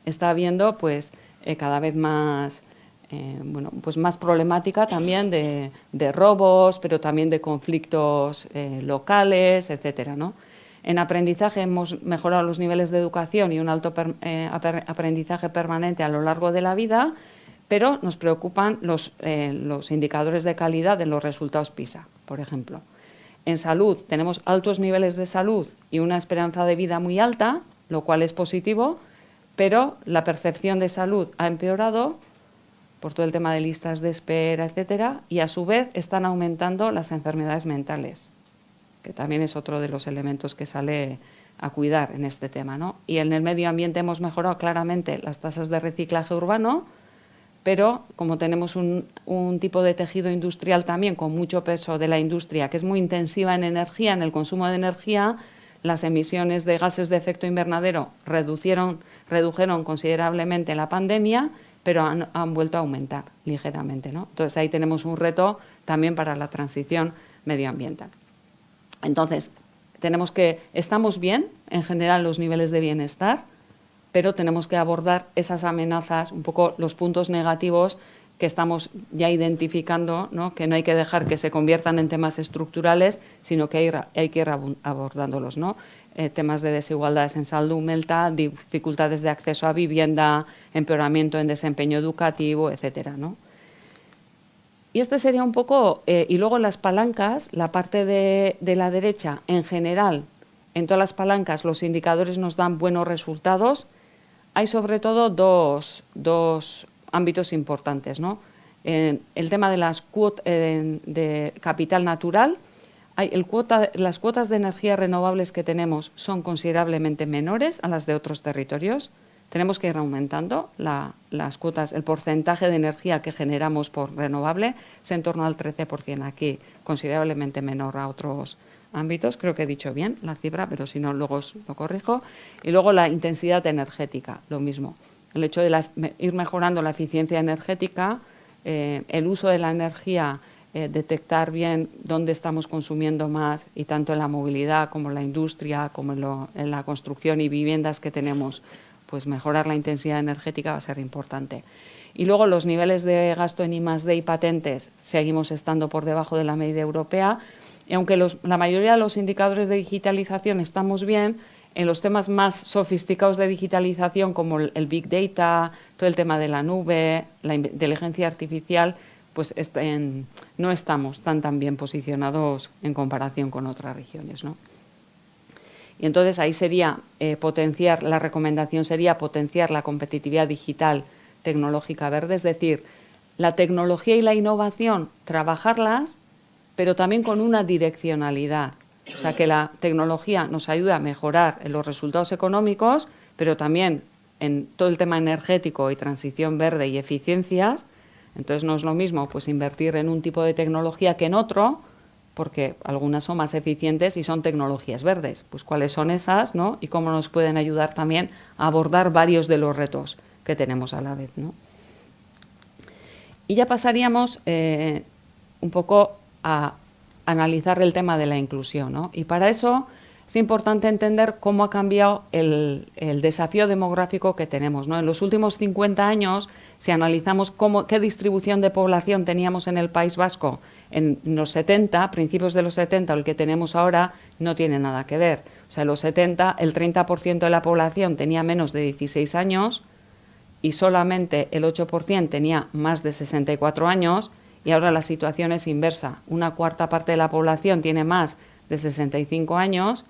está habiendo pues, cada vez más, pues más problemática también de robos, pero también de conflictos locales, etcétera, ¿no? En aprendizaje hemos mejorado los niveles de educación y un alto aprendizaje permanente a lo largo de la vida, pero nos preocupan los indicadores de calidad de los resultados PISA, por ejemplo. En salud tenemos altos niveles de salud y una esperanza de vida muy alta, lo cual es positivo, pero la percepción de salud ha empeorado por todo el tema de listas de espera, etcétera, y a su vez están aumentando las enfermedades mentales, que también es otro de los elementos que sale a cuidar en este tema, ¿no? Y en el medio ambiente hemos mejorado claramente las tasas de reciclaje urbano, pero como tenemos un tipo de tejido industrial también con mucho peso de la industria, que es muy intensiva en energía, en el consumo de energía, las emisiones de gases de efecto invernadero redujeron considerablemente en la pandemia, pero han vuelto a aumentar ligeramente, ¿no? Entonces ahí tenemos un reto también para la transición medioambiental. Entonces, estamos bien en general los niveles de bienestar, pero tenemos que abordar esas amenazas, un poco los puntos negativos que estamos ya identificando, ¿no? Que no hay que dejar que se conviertan en temas estructurales, sino que hay que ir abordándolos, ¿no? Temas de desigualdades en salud mental, dificultades de acceso a vivienda, empeoramiento en desempeño educativo, etcétera, ¿no? Y este sería un poco, y luego las palancas, la parte de la derecha, en general, en todas las palancas los indicadores nos dan buenos resultados. Hay sobre todo dos ámbitos importantes, ¿no? El tema de las cuotas de capital natural. Las cuotas de energías renovables que tenemos son considerablemente menores a las de otros territorios. Tenemos que ir aumentando las cuotas, el porcentaje de energía que generamos por renovable es en torno al 13% aquí, considerablemente menor a otros ámbitos. Creo que he dicho bien la cifra, pero si no, luego os lo corrijo. Y luego la intensidad energética, lo mismo. El hecho de ir mejorando la eficiencia energética el uso de la energía, detectar bien dónde estamos consumiendo más, y tanto en la movilidad como en la industria, como en la construcción y viviendas que tenemos, pues mejorar la intensidad energética va a ser importante. Y luego los niveles de gasto en I+D y patentes seguimos estando por debajo de la media europea, y aunque la mayoría de los indicadores de digitalización estamos bien, en los temas más sofisticados de digitalización como el Big Data, todo el tema de la nube, la inteligencia artificial, pues no estamos tan bien posicionados en comparación con otras regiones, ¿no? Y entonces ahí sería la recomendación sería potenciar la competitividad digital tecnológica verde, es decir, la tecnología y la innovación, trabajarlas, pero también con una direccionalidad. O sea, que la tecnología nos ayuda a mejorar en los resultados económicos, pero también en todo el tema energético y transición verde y eficiencias. Entonces no es lo mismo pues invertir en un tipo de tecnología que en otro, porque algunas son más eficientes y son tecnologías verdes. Pues cuáles son esas, ¿no? Y cómo nos pueden ayudar también a abordar varios de los retos que tenemos a la vez, ¿no? Y ya pasaríamos un poco a analizar el tema de la inclusión, ¿no? Y para eso es importante entender cómo ha cambiado el desafío demográfico que tenemos, ¿no? En los últimos 50 años, si analizamos qué distribución de población teníamos en el País Vasco en los 70, principios de los 70, o el que tenemos ahora, no tiene nada que ver. O sea, en los 70 el 30% de la población tenía menos de 16 años y solamente el 8% tenía más de 64 años, y ahora la situación es inversa. Una cuarta parte de la población tiene más de 65 años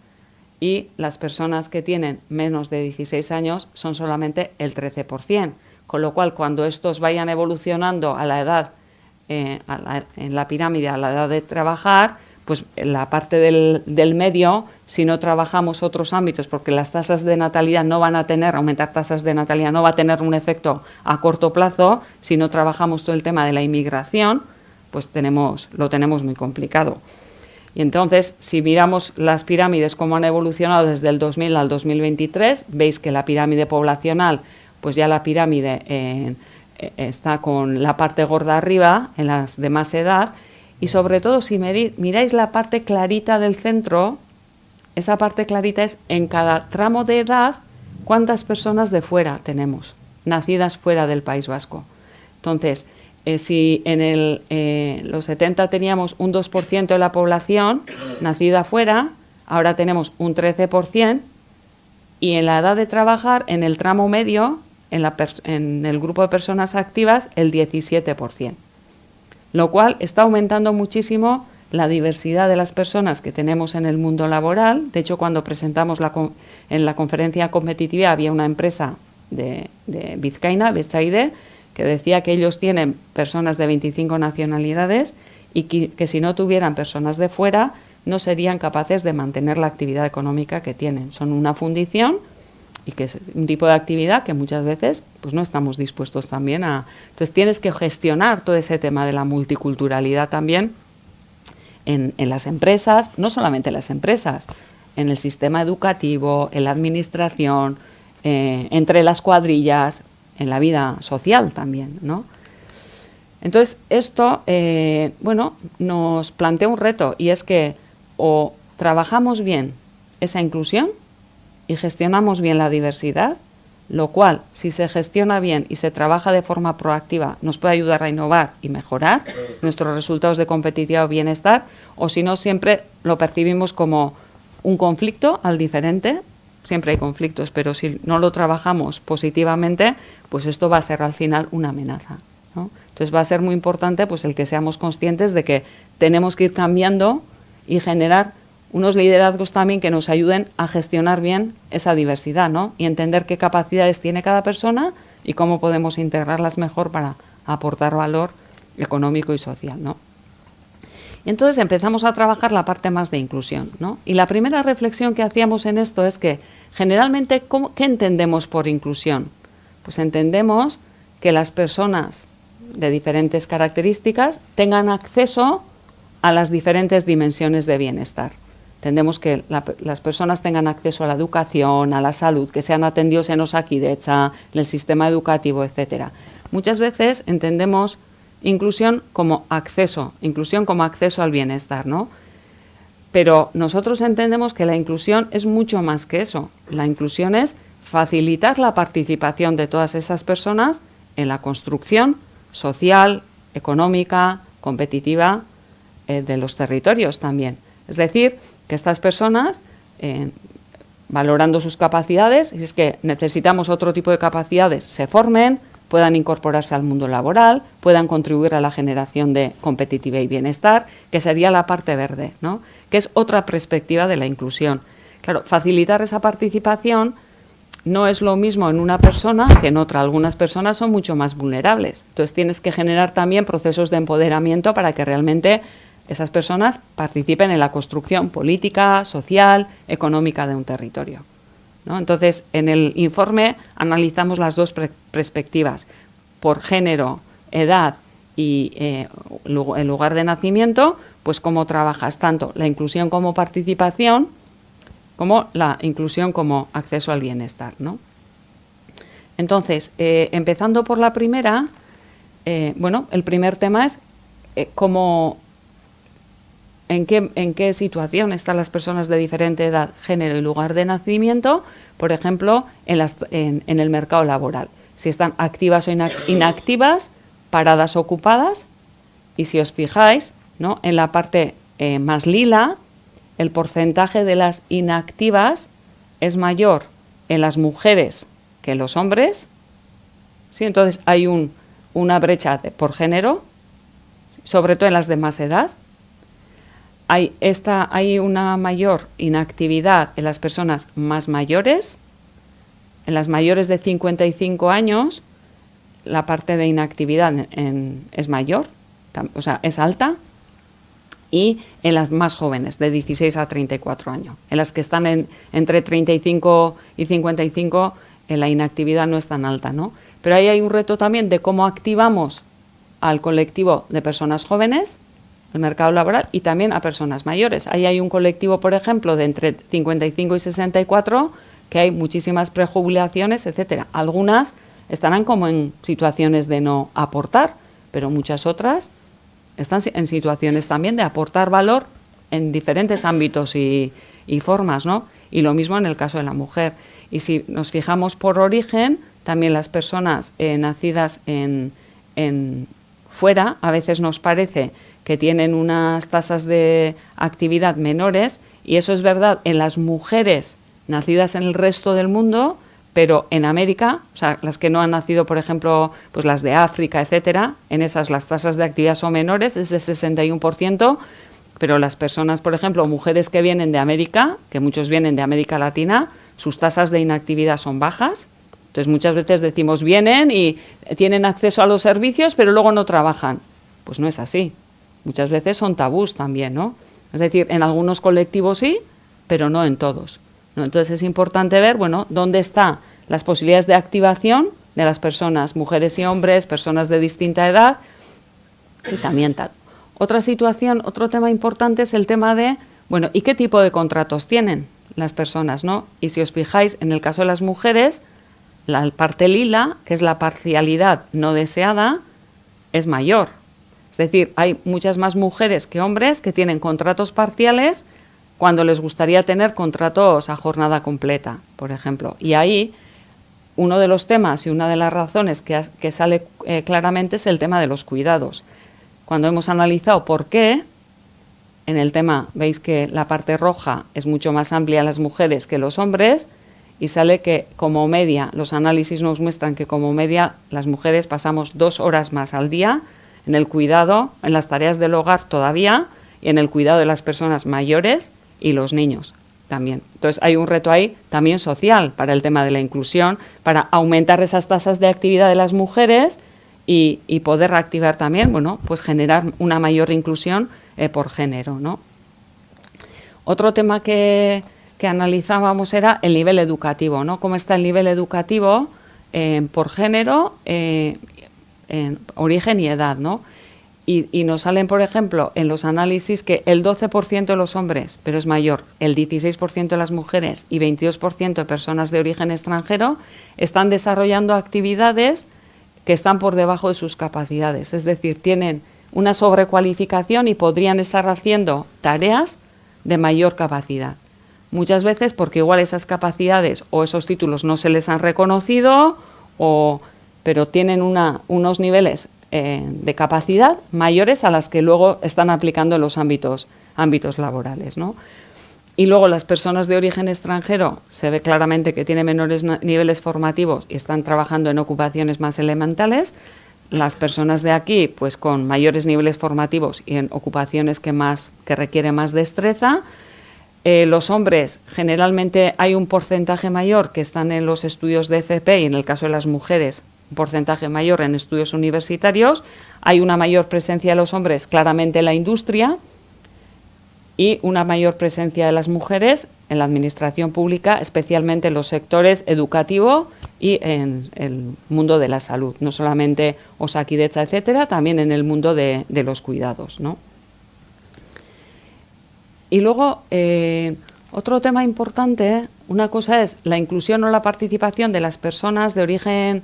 y las personas que tienen menos de 16 años son solamente el 13%. Con lo cual, cuando estos vayan evolucionando a la edad, en la pirámide, a la edad de trabajar, pues la parte del medio, si no trabajamos otros ámbitos, porque las tasas de natalidad no van a aumentar tasas de natalidad no va a tener un efecto a corto plazo, si no trabajamos todo el tema de la inmigración, pues lo tenemos muy complicado. Y entonces, si miramos las pirámides, cómo han evolucionado desde el 2000 al 2023, veis que la pirámide poblacional, pues ya la pirámide está con la parte gorda arriba, en las de más edad, y sobre todo, si miráis la parte clarita del centro, esa parte clarita es en cada tramo de edad cuántas personas de fuera tenemos, nacidas fuera del País Vasco. Entonces, si en los 70 teníamos un 2% de la población nacida fuera, ahora tenemos un 13%, y en la edad de trabajar, en el tramo medio, en el grupo de personas activas, el 17%. Lo cual está aumentando muchísimo la diversidad de las personas que tenemos en el mundo laboral. De hecho, cuando presentamos en la conferencia competitiva había una empresa de Vizcaína, Betsaide, que decía que ellos tienen personas de 25 nacionalidades y que si no tuvieran personas de fuera no serían capaces de mantener la actividad económica que tienen. Son una fundición y que es un tipo de actividad que muchas veces pues no estamos dispuestos también a... Entonces tienes que gestionar todo ese tema de la multiculturalidad también en las empresas, no solamente en las empresas, en el sistema educativo, en la administración, entre las cuadrillas, en la vida social también, ¿no? Entonces esto, nos plantea un reto, y es que o trabajamos bien esa inclusión y gestionamos bien la diversidad, lo cual, si se gestiona bien y se trabaja de forma proactiva, nos puede ayudar a innovar y mejorar nuestros resultados de competitividad o bienestar, o si no, siempre lo percibimos como un conflicto al diferente. Siempre hay conflictos, pero si no lo trabajamos positivamente, pues esto va a ser al final una amenaza, ¿no? Entonces va a ser muy importante pues el que seamos conscientes de que tenemos que ir cambiando y generar unos liderazgos también que nos ayuden a gestionar bien esa diversidad, ¿no? Y entender qué capacidades tiene cada persona y cómo podemos integrarlas mejor para aportar valor económico y social, ¿no? Y entonces empezamos a trabajar la parte más de inclusión, ¿no? Y la primera reflexión que hacíamos en esto es que generalmente, ¿qué entendemos por inclusión? Pues entendemos que las personas de diferentes características tengan acceso a las diferentes dimensiones de bienestar. Entendemos que las personas tengan acceso a la educación, a la salud, que sean atendidos en Osakidetza, en el sistema educativo, etcétera. Muchas veces entendemos inclusión como acceso al bienestar, ¿no? Pero nosotros entendemos que la inclusión es mucho más que eso. La inclusión es facilitar la participación de todas esas personas en la construcción social, económica, competitiva de los territorios también. Es decir, que estas personas, valorando sus capacidades, si es que necesitamos otro tipo de capacidades, se formen, puedan incorporarse al mundo laboral, puedan contribuir a la generación de competitividad y bienestar, que sería la parte verde, ¿no? Que es otra perspectiva de la inclusión. Claro, facilitar esa participación no es lo mismo en una persona que en otra. Algunas personas son mucho más vulnerables. Entonces tienes que generar también procesos de empoderamiento para que realmente esas personas participen en la construcción política, social, económica de un territorio, ¿no? Entonces, en el informe analizamos las dos perspectivas, por género, edad y el lugar de nacimiento, pues cómo trabajas tanto la inclusión como participación, como la inclusión como acceso al bienestar, ¿no? Entonces, empezando por la primera, el primer tema es en qué situación están las personas de diferente edad, género y lugar de nacimiento, por ejemplo, en el mercado laboral. Si están activas o inactivas, paradas o ocupadas, y si os fijáis, ¿no?, en la parte más lila, el porcentaje de las inactivas es mayor en las mujeres que en los hombres, ¿sí? Entonces hay una brecha por género, sobre todo en las de más edad. Hay una mayor inactividad en las personas más mayores. En las mayores de 55 años, la parte de inactividad es mayor, o sea, es alta. Y en las más jóvenes, de 16 a 34 años. En las que están entre 35 y 55, la inactividad no es tan alta, ¿no? Pero ahí hay un reto también de cómo activamos al colectivo de personas jóvenes, el mercado laboral, y también a personas mayores. Ahí hay un colectivo, por ejemplo, de entre 55 y 64, que hay muchísimas prejubilaciones, etcétera. Algunas estarán como en situaciones de no aportar, pero muchas otras están en situaciones también de aportar valor en diferentes ámbitos y formas, ¿no? Y lo mismo en el caso de la mujer. Y si nos fijamos por origen, también las personas nacidas en fuera, a veces nos parece que tienen unas tasas de actividad menores, y eso es verdad en las mujeres nacidas en el resto del mundo, pero en América, o sea, las que no han nacido, por ejemplo, pues las de África, etcétera, en esas las tasas de actividad son menores, es de 61%, pero las personas, por ejemplo, mujeres que vienen de América, que muchos vienen de América Latina, sus tasas de inactividad son bajas. Entonces, muchas veces decimos, vienen y tienen acceso a los servicios, pero luego no trabajan. Pues no es así. Muchas veces son tabús también, ¿no? Es decir, en algunos colectivos sí, pero no en todos, ¿no? Entonces es importante ver, bueno, dónde están las posibilidades de activación de las personas, mujeres y hombres, personas de distinta edad, y también tal. Otra situación, otro tema importante es el tema de, bueno, ¿y qué tipo de contratos tienen las personas, no? Y si os fijáis, en el caso de las mujeres, la parte lila, que es la parcialidad no deseada, es mayor. Es decir, hay muchas más mujeres que hombres que tienen contratos parciales cuando les gustaría tener contratos a jornada completa, por ejemplo. Y ahí uno de los temas y una de las razones que sale claramente es el tema de los cuidados. Cuando hemos analizado por qué, en el tema veis que la parte roja es mucho más amplia en las mujeres que los hombres, y sale que como media, los análisis nos muestran que como media las mujeres pasamos 2 horas más al día en el cuidado, en las tareas del hogar todavía, y en el cuidado de las personas mayores y los niños también. Entonces hay un reto ahí también social para el tema de la inclusión, para aumentar esas tasas de actividad de las mujeres y poder reactivar también, bueno, pues generar una mayor inclusión por género, ¿no? Otro tema que analizábamos era el nivel educativo, ¿no? Cómo está el nivel educativo por género, en origen y edad, ¿no? Y nos salen, por ejemplo, en los análisis que el 12% de los hombres, pero es mayor, el 16% de las mujeres y 22% de personas de origen extranjero están desarrollando actividades que están por debajo de sus capacidades, es decir, tienen una sobrecualificación y podrían estar haciendo tareas de mayor capacidad. Muchas veces porque igual esas capacidades o esos títulos no se les han reconocido, pero tienen unos niveles de capacidad mayores a las que luego están aplicando en los ámbitos laborales, ¿no? Y luego las personas de origen extranjero se ve claramente que tienen menores niveles formativos y están trabajando en ocupaciones más elementales. Las personas de aquí, pues con mayores niveles formativos y en ocupaciones que requieren más destreza. Los hombres, generalmente hay un porcentaje mayor que están en los estudios de FP y en el caso de las mujeres, un porcentaje mayor en estudios universitarios. Hay una mayor presencia de los hombres claramente en la industria y una mayor presencia de las mujeres en la administración pública, especialmente en los sectores educativo y en el mundo de la salud, no solamente Osakidetza, etcétera, también en el mundo de los cuidados, ¿no? Y luego, otro tema importante, una cosa es la inclusión o la participación de las personas de origen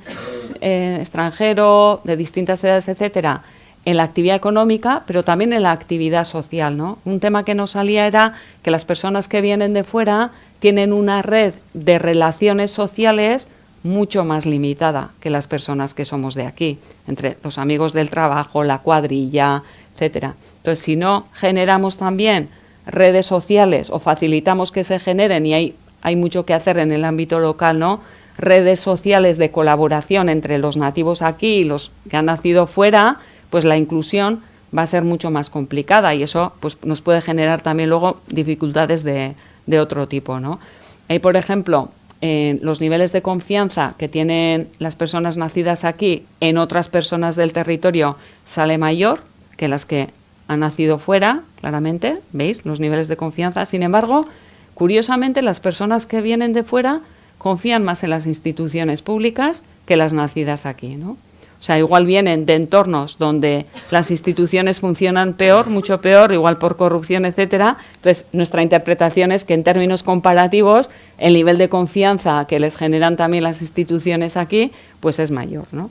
extranjero, de distintas edades, etcétera, en la actividad económica, pero también en la actividad social, ¿no? Un tema que nos salía era que las personas que vienen de fuera tienen una red de relaciones sociales mucho más limitada que las personas que somos de aquí, entre los amigos del trabajo, la cuadrilla, etcétera. Entonces, si no generamos también redes sociales o facilitamos que se generen, y hay mucho que hacer en el ámbito local, ¿no? Redes sociales de colaboración entre los nativos aquí y los que han nacido fuera, pues la inclusión va a ser mucho más complicada y eso pues nos puede generar también luego dificultades de otro tipo, ¿no? Hay, por ejemplo, los niveles de confianza que tienen las personas nacidas aquí en otras personas del territorio sale mayor que las que han nacido fuera, claramente, ¿veis? Los niveles de confianza. Sin embargo, curiosamente, las personas que vienen de fuera confían más en las instituciones públicas que las nacidas aquí, ¿no? O sea, igual vienen de entornos donde las instituciones funcionan peor, mucho peor, igual por corrupción, etcétera. Entonces, nuestra interpretación es que en términos comparativos, el nivel de confianza que les generan también las instituciones aquí, pues es mayor, ¿no?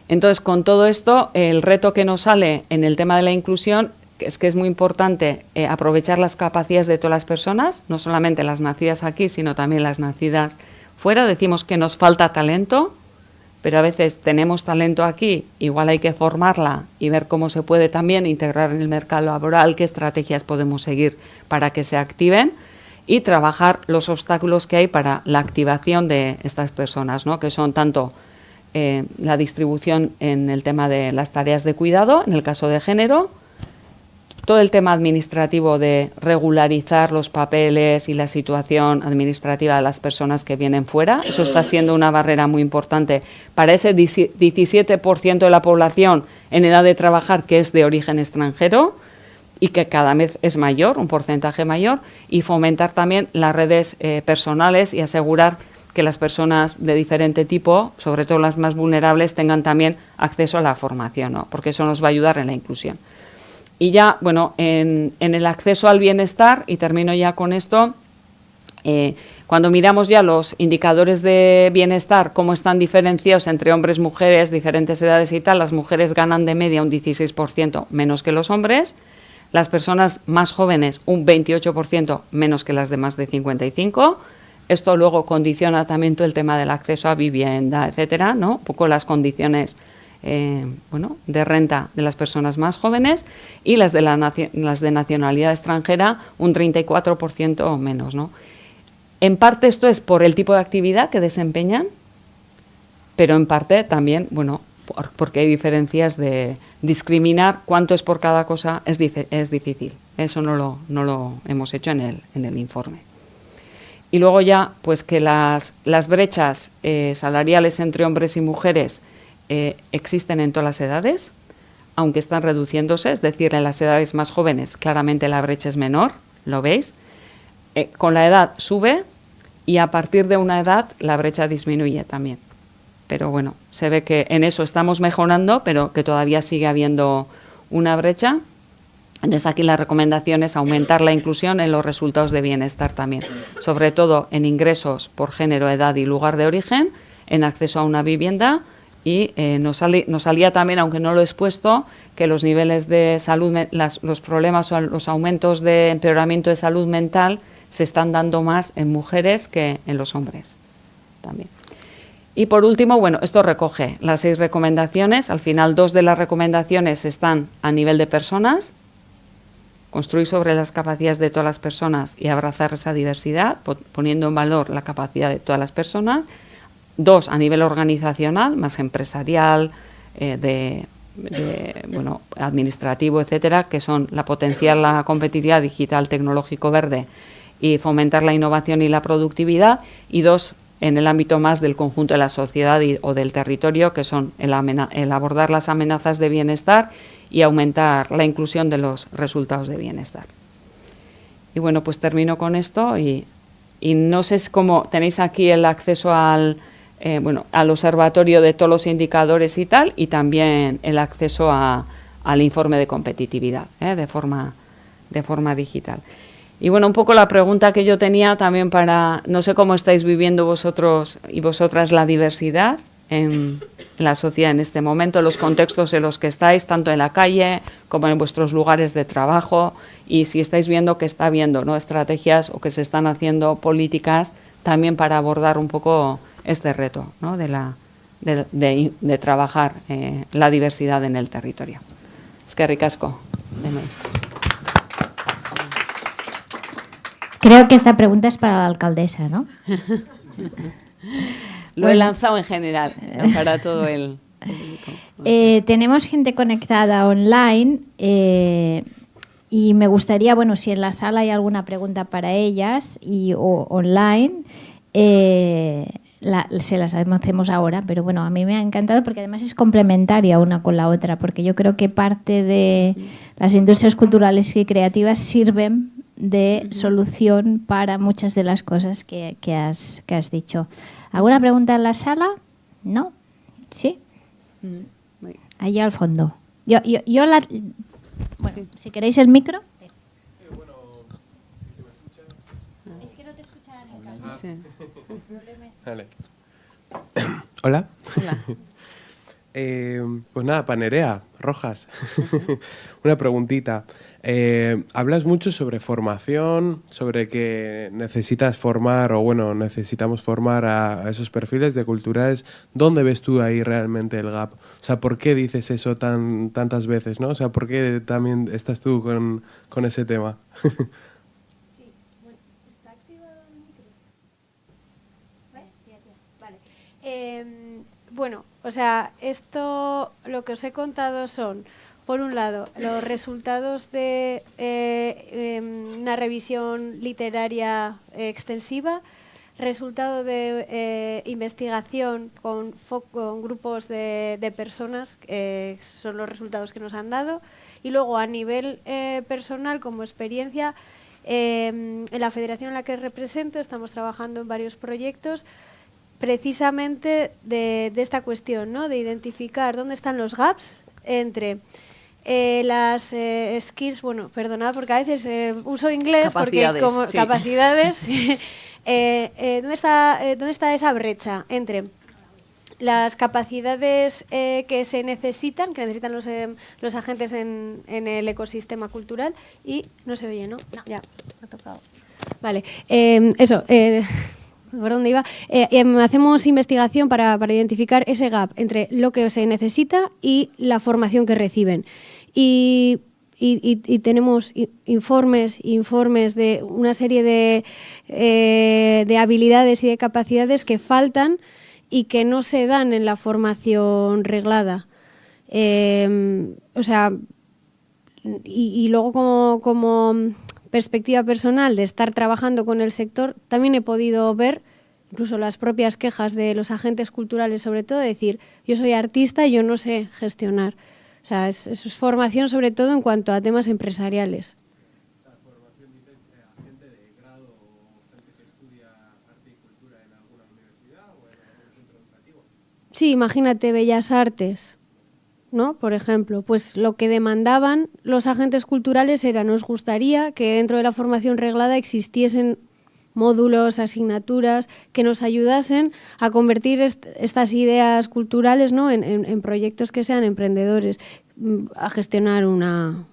Entonces, con todo esto, el reto que nos sale en el tema de la inclusión es que es muy importante aprovechar las capacidades de todas las personas, no solamente las nacidas aquí, sino también las nacidas fuera. Decimos que nos falta talento, pero a veces tenemos talento aquí, igual hay que formarla y ver cómo se puede también integrar en el mercado laboral, qué estrategias podemos seguir para que se activen y trabajar los obstáculos que hay para la activación de estas personas, ¿no? Que son tanto la distribución en el tema de las tareas de cuidado, en el caso de género, todo el tema administrativo de regularizar los papeles y la situación administrativa de las personas que vienen fuera. Eso está siendo una barrera muy importante para ese 17% de la población en edad de trabajar que es de origen extranjero y que cada vez es mayor, un porcentaje mayor, y fomentar también las redes personales y asegurar que las personas de diferente tipo, sobre todo las más vulnerables, tengan también acceso a la formación, ¿no? Porque eso nos va a ayudar en la inclusión. Y ya, bueno, en el acceso al bienestar, y termino ya con esto, cuando miramos ya los indicadores de bienestar, cómo están diferenciados entre hombres, mujeres, diferentes edades y tal, las mujeres ganan de media un 16% menos que los hombres, las personas más jóvenes un 28% menos que las de más de 55. Esto luego condiciona también todo el tema del acceso a vivienda, etcétera, ¿no? Un poco las condiciones de renta de las personas más jóvenes y las de nacionalidad extranjera un 34% menos, ¿no? En parte esto es por el tipo de actividad que desempeñan, pero en parte también, bueno, porque hay diferencias de discriminar cuánto es por cada cosa es difícil. Eso no lo hemos hecho en el informe. Y luego ya, pues que las brechas salariales entre hombres y mujeres existen en todas las edades, aunque están reduciéndose, es decir, en las edades más jóvenes claramente la brecha es menor, ¿lo veis? Con la edad sube y a partir de una edad la brecha disminuye también. Pero bueno, se ve que en eso estamos mejorando, pero que todavía sigue habiendo una brecha. Entonces aquí la recomendación es aumentar la inclusión en los resultados de bienestar también, sobre todo en ingresos por género, edad y lugar de origen, en acceso a una vivienda y nos salía también, aunque no lo he expuesto, que los niveles de salud, los problemas o los aumentos de empeoramiento de salud mental se están dando más en mujeres que en los hombres también. Y por último, bueno, esto recoge las 6 recomendaciones. Al final, 2 de las recomendaciones están a nivel de personas, construir sobre las capacidades de todas las personas y abrazar esa diversidad, poniendo en valor la capacidad de todas las personas. 2 a nivel organizacional, más empresarial, bueno, administrativo, etcétera, que son potenciar la competitividad digital, tecnológico, verde y fomentar la innovación y la productividad. Y 2 en el ámbito más del conjunto de la sociedad o del territorio, que son el abordar las amenazas de bienestar y aumentar la inclusión de los resultados de bienestar. Y bueno, pues termino con esto y no sé cómo tenéis aquí el acceso al observatorio de todos los indicadores y tal, y también el acceso al informe de competitividad de forma digital. Y bueno, un poco la pregunta que yo tenía también no sé cómo estáis viviendo vosotros y vosotras la diversidad en la sociedad en este momento, los contextos en los que estáis, tanto en la calle como en vuestros lugares de trabajo, y si estáis viendo que está habiendo, ¿no?, estrategias o que se están haciendo políticas también para abordar un poco este reto, ¿no?, de trabajar la diversidad en el territorio. Eskerrik asko. Creo que esta pregunta es para la alcaldesa, ¿no? Lo he lanzado en general, para todo el público. Tenemos gente conectada online y me gustaría, bueno, si en la sala hay alguna pregunta para ellas o online, se las hacemos ahora, pero bueno, a mí me ha encantado porque además es complementaria una con la otra, porque yo creo que parte de las industrias culturales y creativas sirven de solución para muchas de las cosas que has dicho. ¿Alguna pregunta en la sala? ¿No? ¿Sí? Allí al fondo. Bueno, si queréis el micro. Sí, bueno, si se me escucha. Es que no te escuchan en casa. Sí. Vale. Hola. Pues nada, Panerea, Rojas. Una preguntita. Hablas mucho sobre formación, sobre que necesitas formar, o bueno, necesitamos formar a esos perfiles de culturales. ¿Dónde ves tú ahí realmente el gap? O sea, ¿por qué dices eso tantas veces, no? O sea, ¿por qué también estás tú con ese tema? Sí, bueno, ¿está activado el micro? Vale. Bueno, o sea, esto, lo que os he contado son, por un lado, los resultados de una revisión literaria extensiva, resultado de investigación con grupos de personas, son los resultados que nos han dado, y luego a nivel personal, como experiencia, en la federación en la que represento estamos trabajando en varios proyectos precisamente de esta cuestión, ¿no?, de identificar dónde están los gaps entre las skills, bueno, perdonad porque a veces uso inglés Capacidades, porque como sí. capacidades, ¿dónde está esa brecha entre las capacidades que se necesitan, los agentes en el ecosistema cultural y no se oye, ¿no? Ya, me ha tocado. Vale, eso. ¿Por dónde iba? Hacemos investigación para identificar ese gap entre lo que se necesita y la formación que reciben. Y tenemos informes de una serie de habilidades y de capacidades que faltan y que no se dan en la formación reglada. O sea, y luego como perspectiva personal de estar trabajando con el sector, también he podido ver incluso las propias quejas de los agentes culturales, sobre todo, decir, yo soy artista y yo no sé gestionar. O sea, es formación sobre todo en cuanto a temas empresariales. O sea, formación, dices, a gente de grado o gente que estudia arte y cultura en alguna universidad o en algún centro educativo. Sí, imagínate Bellas Artes, ¿no? Por ejemplo, pues lo que demandaban los agentes culturales era, nos gustaría que dentro de la formación reglada existiesen módulos, asignaturas que nos ayudasen a convertir estas ideas culturales, ¿no?, en proyectos que sean emprendedores, a gestionar una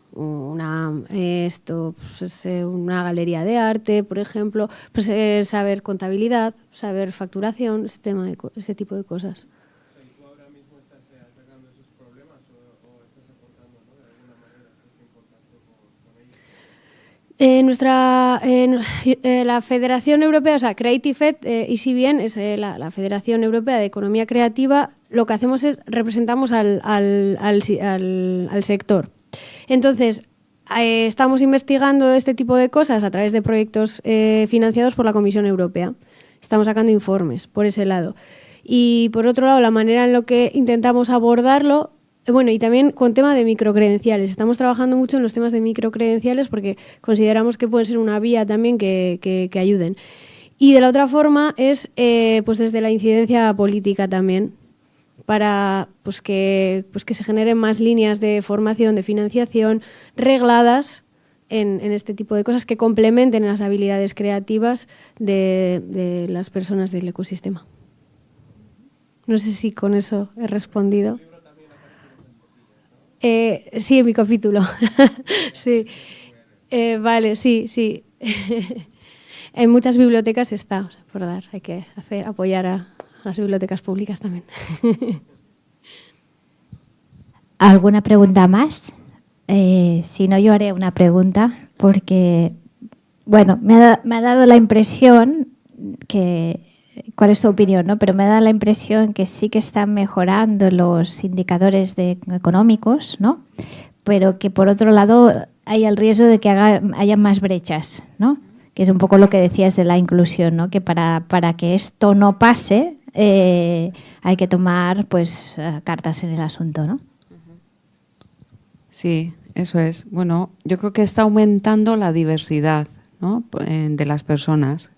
galería de arte, por ejemplo, pues saber contabilidad, saber facturación, ese tipo de cosas. ¿Tú ahora mismo estás atacando esos problemas o estás aportando, ¿no?, de alguna manera, estás en contacto con ellos? La Federación Europea, o sea, Creative Ed, y si bien es la Federación Europea de Economía Creativa, lo que hacemos es representamos al sector. Entonces, estamos investigando este tipo de cosas a través de proyectos financiados por la Comisión Europea. Estamos sacando informes por ese lado. Y por otro lado, la manera en la que intentamos abordarlo, bueno, y también con tema de microcredenciales. Estamos trabajando mucho en los temas de microcredenciales porque consideramos que pueden ser una vía también que ayuden. Y de la otra forma es pues desde la incidencia política también, para pues que se generen más líneas de formación, de financiación regladas en este tipo de cosas que complementen las habilidades creativas de las personas del ecosistema. No sé si con eso he respondido. Sí, en mi capítulo. Sí. Vale, sí. En muchas bibliotecas está, o sea, por dar, hay que apoyar a las bibliotecas públicas también. ¿Alguna pregunta más? Si no, yo haré una pregunta porque, bueno, me ha dado la impresión que, ¿cuál es tu opinión, no? Pero me da la impresión que sí que están mejorando los indicadores económicos, ¿no? Pero que por otro lado hay el riesgo de que haya más brechas, ¿no? Que es un poco lo que decías de la inclusión, ¿no? Que para que esto no pase hay que tomar pues cartas en el asunto, ¿no? Sí, eso es. Bueno, yo creo que está aumentando la diversidad, ¿no?, de las personas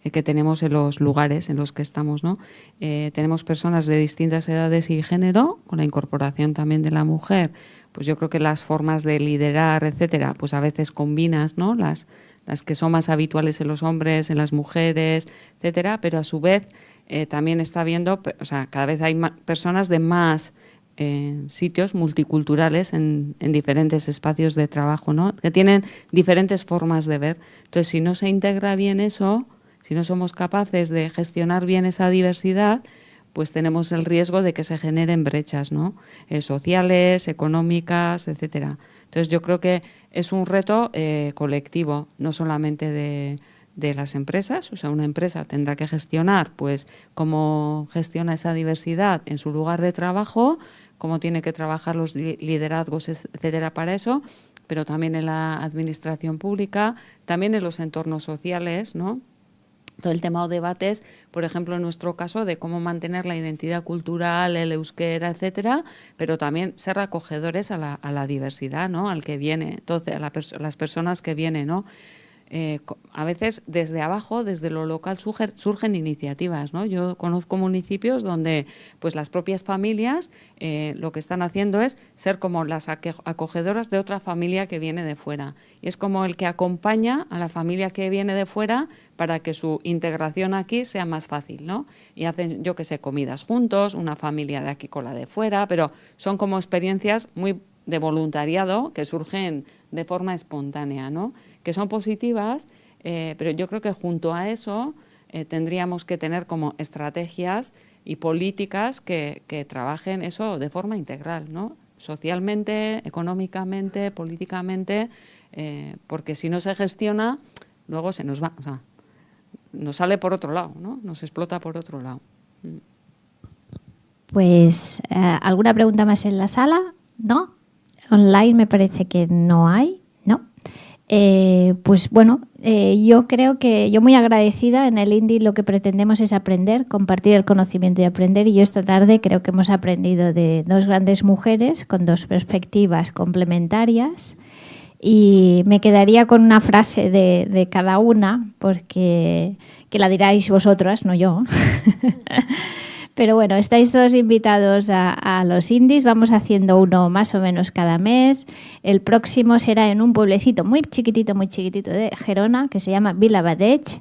que tenemos en los lugares en los que estamos, ¿no? Tenemos personas de distintas edades y género, con la incorporación también de la mujer. Pues yo creo que las formas de liderar, etcétera, pues a veces combinas, ¿no?, las que son más habituales en los hombres, en las mujeres, etcétera, pero a su vez también está viendo, o sea, cada vez hay personas de más sitios multiculturales en diferentes espacios de trabajo, ¿no?, que tienen diferentes formas de ver. Entonces, si no se integra bien eso, si no somos capaces de gestionar bien esa diversidad, pues tenemos el riesgo de que se generen brechas, ¿no?, sociales, económicas, etcétera. Entonces, yo creo que es un reto colectivo, no solamente de las empresas. O sea, una empresa tendrá que gestionar pues cómo gestiona esa diversidad en su lugar de trabajo, cómo tiene que trabajar los liderazgos, etcétera, para eso, pero también en la administración pública, también en los entornos sociales, ¿no? Todo el tema o debates, por ejemplo, en nuestro caso, de cómo mantener la identidad cultural, el euskera, etcétera, pero también ser acogedores a la diversidad, ¿no?, al que viene, entonces a las personas que vienen, ¿no? A veces desde abajo, desde lo local, surgen iniciativas, ¿no? Yo conozco municipios donde pues las propias familias lo que están haciendo es ser como las acogedoras de otra familia que viene de fuera. Y es como el que acompaña a la familia que viene de fuera para que su integración aquí sea más fácil, ¿no? Y hacen, yo que sé, comidas juntos, una familia de aquí con la de fuera, pero son como experiencias muy de voluntariado que surgen de forma espontánea, ¿no?, que son positivas, pero yo creo que junto a eso tendríamos que tener como estrategias y políticas que trabajen eso de forma integral, ¿no?, socialmente, económicamente, políticamente, porque si no se gestiona, luego se nos va, o sea, nos sale por otro lado, ¿no?, nos explota por otro lado. Pues, ¿alguna pregunta más en la sala? ¿No? Online me parece que no hay, ¿no? Pues bueno, yo creo que yo muy agradecida. En el INDI lo que pretendemos es aprender, compartir el conocimiento y aprender, y yo esta tarde creo que hemos aprendido de dos grandes mujeres con dos perspectivas complementarias, y me quedaría con una frase de cada una, porque que la diráis vosotras, no yo. Pero bueno, estáis todos invitados a los indies. Vamos haciendo uno más o menos cada mes. El próximo será en un pueblecito muy chiquitito de Gerona, que se llama Vilavadeix,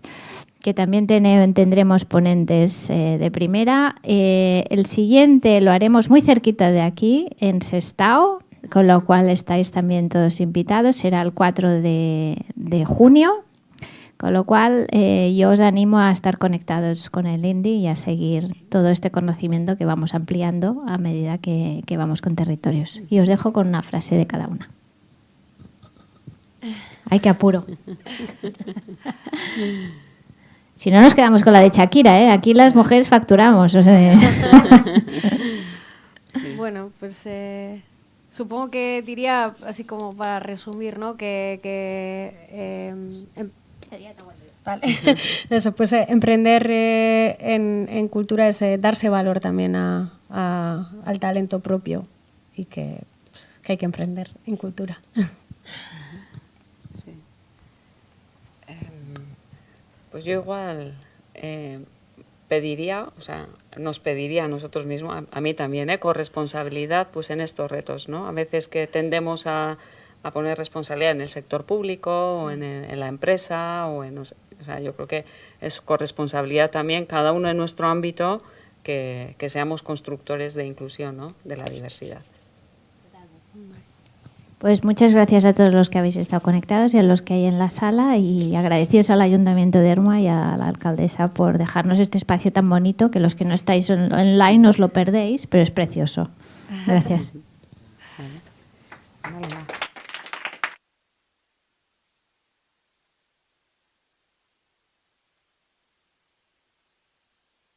que también tendremos ponentes de primera. El siguiente lo haremos muy cerquita de aquí, en Sestao, con lo cual estáis también todos invitados. Será el 4 de junio. Con lo cual, yo os animo a estar conectados con el indie y a seguir todo este conocimiento que vamos ampliando a medida que vamos con territorios. Y os dejo con una frase de cada una. ¡Ay, qué apuro! Si no, nos quedamos con la de Shakira, ¿eh? Aquí las mujeres facturamos. O sea. Bueno, pues supongo que diría, así como para resumir, ¿no? Vale. Eso, pues emprender en cultura es darse valor también al talento propio y que hay que emprender en cultura. Sí. Pues yo igual pediría, o sea, nos pediría a nosotros mismos, a mí también, corresponsabilidad pues en estos retos, ¿no? A veces que tendemos a poner responsabilidad en el sector público, sí, o en la empresa, o sea, yo creo que es corresponsabilidad también cada uno en nuestro ámbito que seamos constructores de inclusión, ¿no? De la diversidad. Pues muchas gracias a todos los que habéis estado conectados y a los que hay en la sala, y agradecidos al Ayuntamiento de Ermua y a la alcaldesa por dejarnos este espacio tan bonito, que los que no estáis online os lo perdéis, pero es precioso. Gracias. Vale.